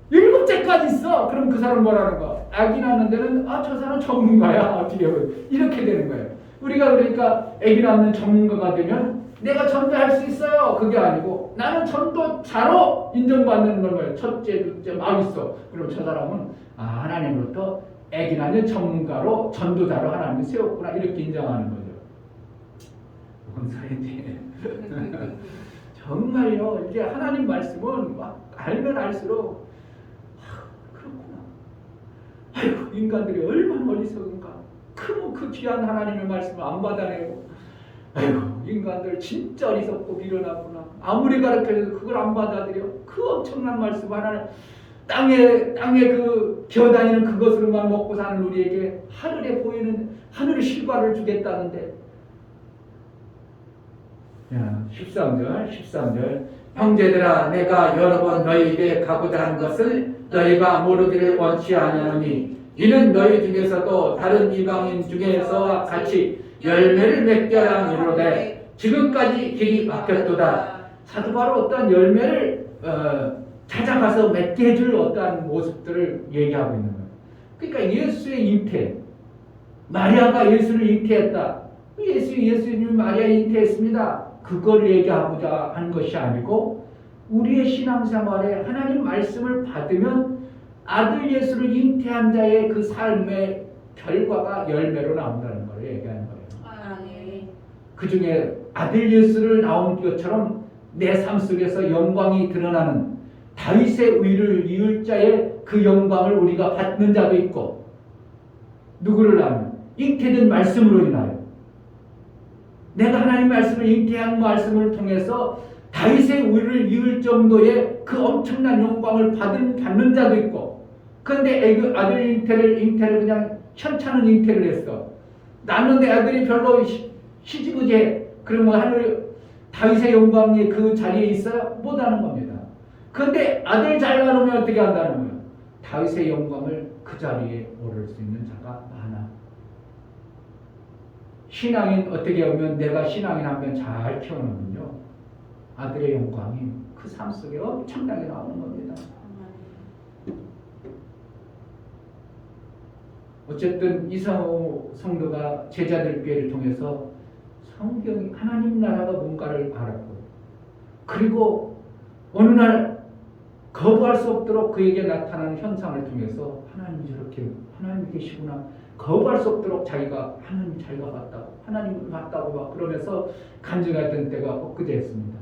일곱째까지 있어. 그럼 그 사람 뭐라는 거야? 아기 낳는 데는 아 저 사람 전문가야. 어떻게 이렇게 되는 거예요. 우리가 그러니까 아기 낳는 전문가가 되면 내가 전도할 수 있어요. 그게 아니고 나는 전도자로 인정받는 거예요. 첫째, 둘째 막 있어. 그럼 저 사람은 아 하나님으로부터 아기 낳는 전문가로 전도자로 하나님이 세웠구나 이렇게 인정하는 거죠. 뭔 소리인지. 정말요. 이제 하나님 말씀은 막 알면 알수록 그렇구나. 아이고 인간들이 얼마나 어리석은가. 그 귀한 하나님의 말씀을 안 받아내고 아이고 인간들 진짜 어리석고 미련하구나. 아무리 가르쳐도 그걸 안 받아들여. 그 엄청난 말씀 하나를 땅에 그 기어다니는 그것으로만 먹고 사는 우리에게 하늘에 보이는 하늘의 실과를 주겠다는데 13절 형제들아 내가 여러 번 너희에게 가고자 한 것을 너희가 모르기를 원치 아니하노니 이는 너희 중에서도 다른 이방인 중에서와 같이 열매를 맺게 하미로되 지금까지 길이 막혔도다. 사도 바로 어떤 열매를 찾아가서 맺게 해줄 어떠한 모습들을 얘기하고 있는 거예요. 그러니까 예수의 잉태, 마리아가 예수를 잉태했다. 예수님이 마리아 잉태했습니다. 그걸 얘기하고자 하는 것이 아니고 우리의 신앙생활에 하나님 말씀을 받으면 아들 예수를 잉태한 자의 그 삶의 결과가 열매로 나온다는 걸 얘기하는 거예요. 그 중에 아들 예수를 나온 것처럼 내 삶 속에서 영광이 드러나는 다윗의 의를 이을 자의 그 영광을 우리가 받는 자도 있고 누구를 하면 잉태된 말씀으로 인하여 내가 하나님 말씀을 잉태한 말씀을 통해서 다윗의 의를 이을 정도의 그 엄청난 영광을 받는 자도 있고 그런데 아들 잉태를 그냥 현찮은 잉태를 했어. 낳는데 아들이 별로 시지부지해. 그러면 하늘 다윗의 영광이 그 자리에 있어요? 못하는 겁니다. 그런데 아들 잘 나누면 어떻게 한다는 거예요? 다윗의 영광을 그 자리에 오를 수 있는 자가 많아. 신앙인 어떻게 하면 내가 신앙인 하면 잘 키워놓으면요 아들의 영광이 그 삶 속에 엄청나게 나오는 겁니다. 어쨌든 이상호 성도가 제자들 교회를 통해서 성경이 하나님 나라가 뭔가를 알았고 그리고 어느 날 거부할 수 없도록 그에게 나타나는 현상을 통해서 하나님이 저렇게 하나님이 계시구나 거부할 수 없도록 자기가 하나님 자기가 봤다고 하나님을 봤다고 막 그러면서 간증했던 때가 엊그제였습니다.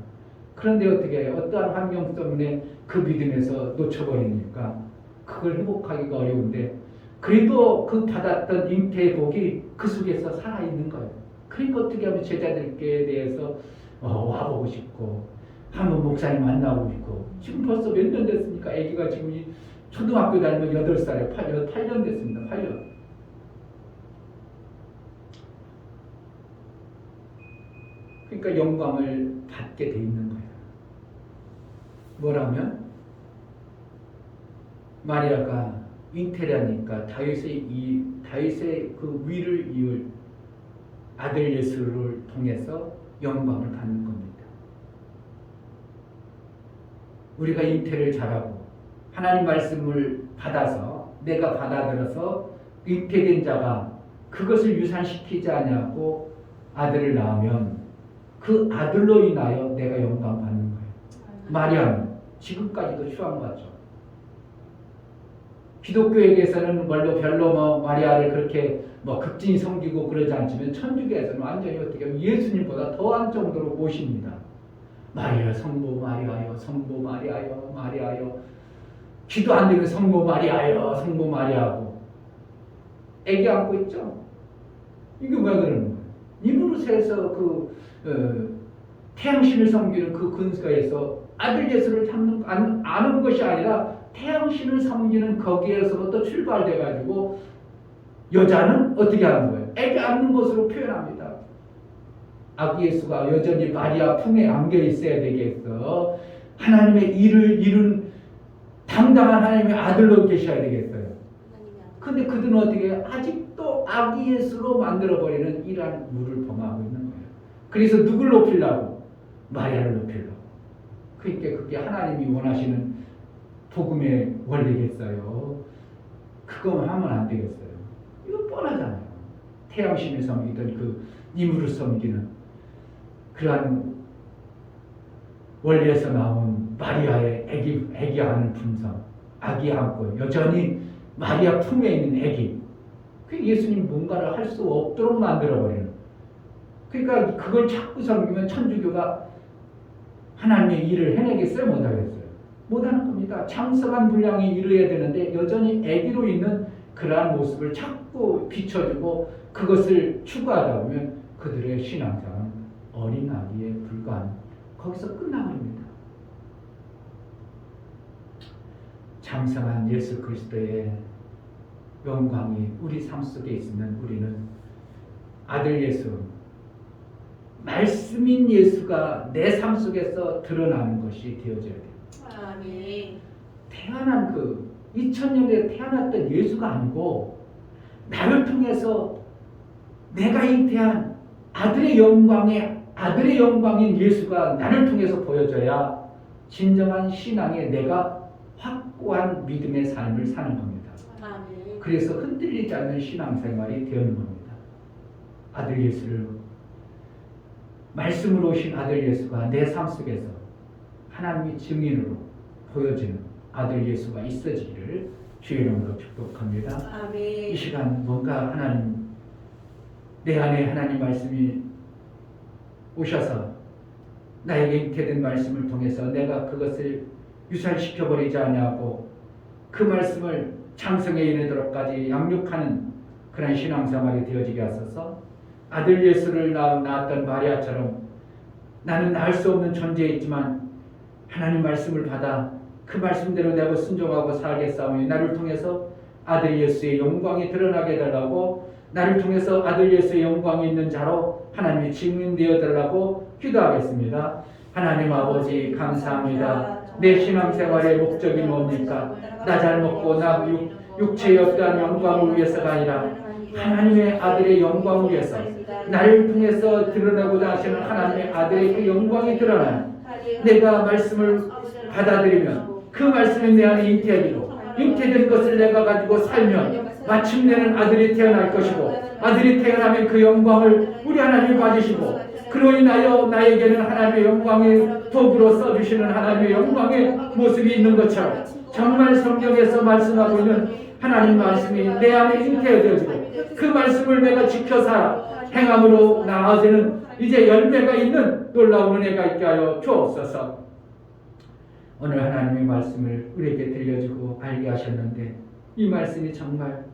그런데 어떻게 어떠한 환경 때문에 그 믿음에서 놓쳐버리니까 그걸 회복하기가 어려운데 그래도 그 받았던 잉태의 복이 그 속에서 살아있는 거예요. 그러니까 어떻게 하면 제자들께 대해서 와보고 싶고 한번 목사님 만나고 싶고 지금 벌써 몇 년 됐습니까? 아기가 지금 초등학교 다니면 8살에 8년 됐습니다. 8년. 그러니까 영광을 받게 돼 있는 거예요. 뭐라면 마리아가 잉태라니까 다윗의 그 위를 이을 아들 예수를 통해서 영광을 받는 겁니다. 우리가 잉태를 잘하고 하나님 말씀을 받아서 내가 받아들여서 잉태된 자가 그것을 유산시키지 않냐고 아들을 낳으면 그 아들로 인하여 내가 영광 받는 거예요. 마리아는 지금까지도 추앙받죠. 기독교에게서는 별로 마리아를 그렇게 극진히 섬기고 그러지 않지만 천주교에서는 완전히 어떻게 보면 예수님보다 더한 정도로 모십니다. 마리아 성모 마리아여 성모 마리아여 마리아여 기도 안 되면 성모 마리아여 성모 마리아하고 애기 안고 있죠. 이게 왜 그러는 거예요? 이브루스에서 태양신을 섬기는 그 근거에서 아들 예수를 아는 것이 아니라 태양신을 섬기는 거기에서부터 출발돼가지고 여자는 어떻게 하는 거예요? 애기 안는 것으로 표현합니다. 아기 예수가 여전히 마리아 품에 안겨 있어야 되겠어? 하나님의 일을 이룬 당당한 하나님의 아들로 계셔야 되겠어요. 근데 그들은 어떻게 해요? 아직도 아기 예수로 만들어버리는 이러한 물을 범하고 있는 거예요. 그래서 누굴 높이려고? 마리아를 높이려고. 그러니까 그게 하나님이 원하시는 복음의 원리겠어요. 그거 하면 안 되겠어요. 이거 뻔하잖아요. 태양신을 섬기던 그 이물을 섬기는 그러한 원리에서 나온 마리아의 애기하는 품성, 아기 안고 여전히 마리아 품에 있는 애기. 그 예수님 뭔가를 할 수 없도록 만들어버리는. 그러니까 그걸 자꾸 섬기면 천주교가 하나님의 일을 해내겠어요? 못하겠어요? 못하는 겁니다. 장성한 분량이 이루어야 되는데 여전히 애기로 있는 그러한 모습을 자꾸 비춰주고 그것을 추구하다 보면 그들의 신앙상은 어린아기에 불과한 거기서 끝나버립니다. 장성한 예수 그리스도의 영광이 우리 삶 속에 있으면 우리는 아들 예수, 말씀인 예수가 내 삶 속에서 드러나는 것이 되어져야 돼요. 아멘. 태어난 2000년에 태어났던 예수가 아니고 나를 통해서 내가 잉태한 아들의 영광인 예수가 나를 통해서 보여져야 진정한 신앙의 내가 확고한 믿음의 삶을 사는 겁니다. 아멘. 그래서 흔들리지 않는 신앙생활이 되는 겁니다. 아들 예수를 말씀으로 오신 아들 예수가 내 삶 속에서 하나님의 증인으로 보여지는 아들 예수가 있어지기를 주의 이름으로 축복합니다. 아멘. 이 시간 뭔가 하나님 내 안에 하나님 말씀이 오셔서 나에게 잉태된 말씀을 통해서 내가 그것을 유산시켜버리지 아니하고 그 말씀을 장성에 이르도록까지 양육하는 그런 신앙생활이 되어지게 하소서. 아들 예수를 낳았던 마리아처럼 나는 낳을 수 없는 존재이지만 하나님 말씀을 받아 그 말씀대로 내가 순종하고 살겠사오니 나를 통해서 아들 예수의 영광이 드러나게 해달라고, 나를 통해서 아들 예수의 영광이 있는 자로 하나님이 증인되어 달라고 기도하겠습니다. 하나님 아버지 감사합니다. 내 신앙생활의 목적이 뭡니까? 나 잘 먹고 나 육체의 어떠한 영광을 위해서가 아니라 하나님의 아들의 영광을 위해서 나를 통해서 드러나고자 하시는 하나님의 아들의 그 영광이 드러나는 내가 말씀을 받아들이면 그 말씀이 내 안에 잉태된 것을 내가 가지고 살면 마침내는 아들이 태어날 것이고 아들이 태어나면 그 영광을 우리 하나님이 받으시고 그로 인하여 나에게는 하나님의 영광의 도구로 써주시는 하나님의 영광의 모습이 있는 것처럼 정말 성경에서 말씀하고 있는 하나님 말씀이 내 안에 잉태되어지고 그 말씀을 내가 지켜 살아 행함으로 나아지는 이제 열매가 있는 놀라운 은혜가 있게 하여 주옵소서. 오늘 하나님의 말씀을 우리에게 들려주고 알게 하셨는데 이 말씀이 정말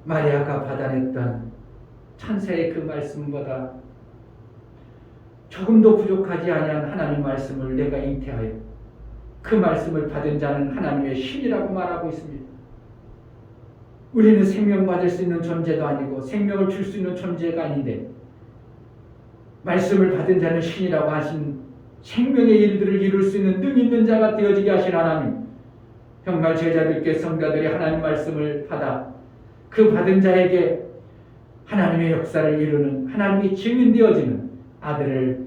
마리아가 받아냈던 천사의 그 말씀보다 조금도 부족하지 아니한 하나님 말씀을 내가 잉태하여 그 말씀을 받은 자는 하나님의 신이라고 말하고 있습니다. 우리는 생명 받을 수 있는 존재도 아니고 생명을 줄 수 있는 존재가 아닌데 말씀을 받은 자는 신이라고 하신 생명의 일들을 이룰 수 있는 능 있는 자가 되어지게 하신 하나님, 정말 제자들께 성도들이 하나님 말씀을 받아 그 받은 자에게 하나님의 역사를 이루는 하나님이 증인되어지는 아들을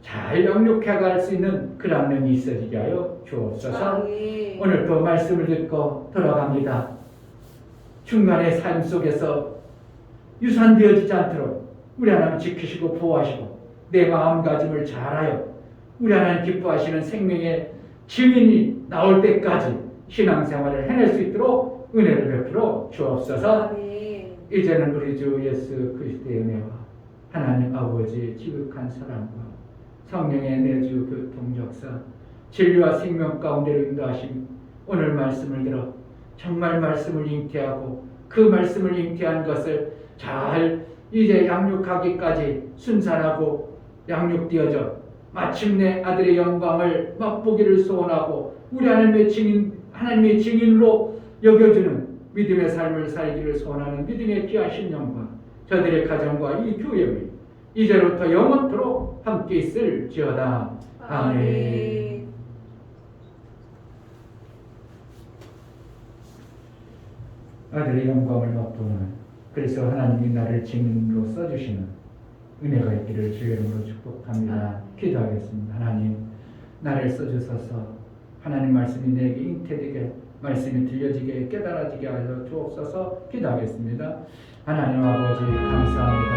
잘 영육해갈 수 있는 그런 능이 있어지게 하여 주옵소서. 오늘 또 말씀을 듣고 돌아갑니다. 중간의 삶 속에서 유산되어지지 않도록 우리 하나님 지키시고 보호하시고 내 마음가짐을 잘하여 우리 하나님 기뻐하시는 생명의 증인이 나올 때까지 신앙생활을 해낼 수 있도록 은혜를 베풀어 주옵소서. 이제는 우리 주 예수 그리스도의 은혜와 하나님 아버지의 지극한 사랑과 성령의 내주 교통 역사 진리와 생명 가운데로 인도하심 오늘 말씀을 들어 정말 말씀을 잉태하고 그 말씀을 잉태한 것을 잘 이제 양육하기까지 순산하고 양육되어져 마침내 아들의 영광을 맛보기를 소원하고 우리 하나님의 증인으로 여겨주는 믿음의 삶을 살기를 소원하는 믿음의 귀하신 영광 저들의 가정과 이 교회의 이제부터 영원토록 함께 있을지어다. 아멘. 아들의 영광을 맛보는 그래서 하나님이 나를 증인으로 써주시는 은혜가 있기를 주의 이름으로 축복합니다. 기도하겠습니다. 하나님 나를 써주셔서 하나님 말씀이 내게 잉태되게 말씀이 들려지게 깨달아지게 하여 주옵소서. 기도하겠습니다. 하나님 아버지 감사합니다.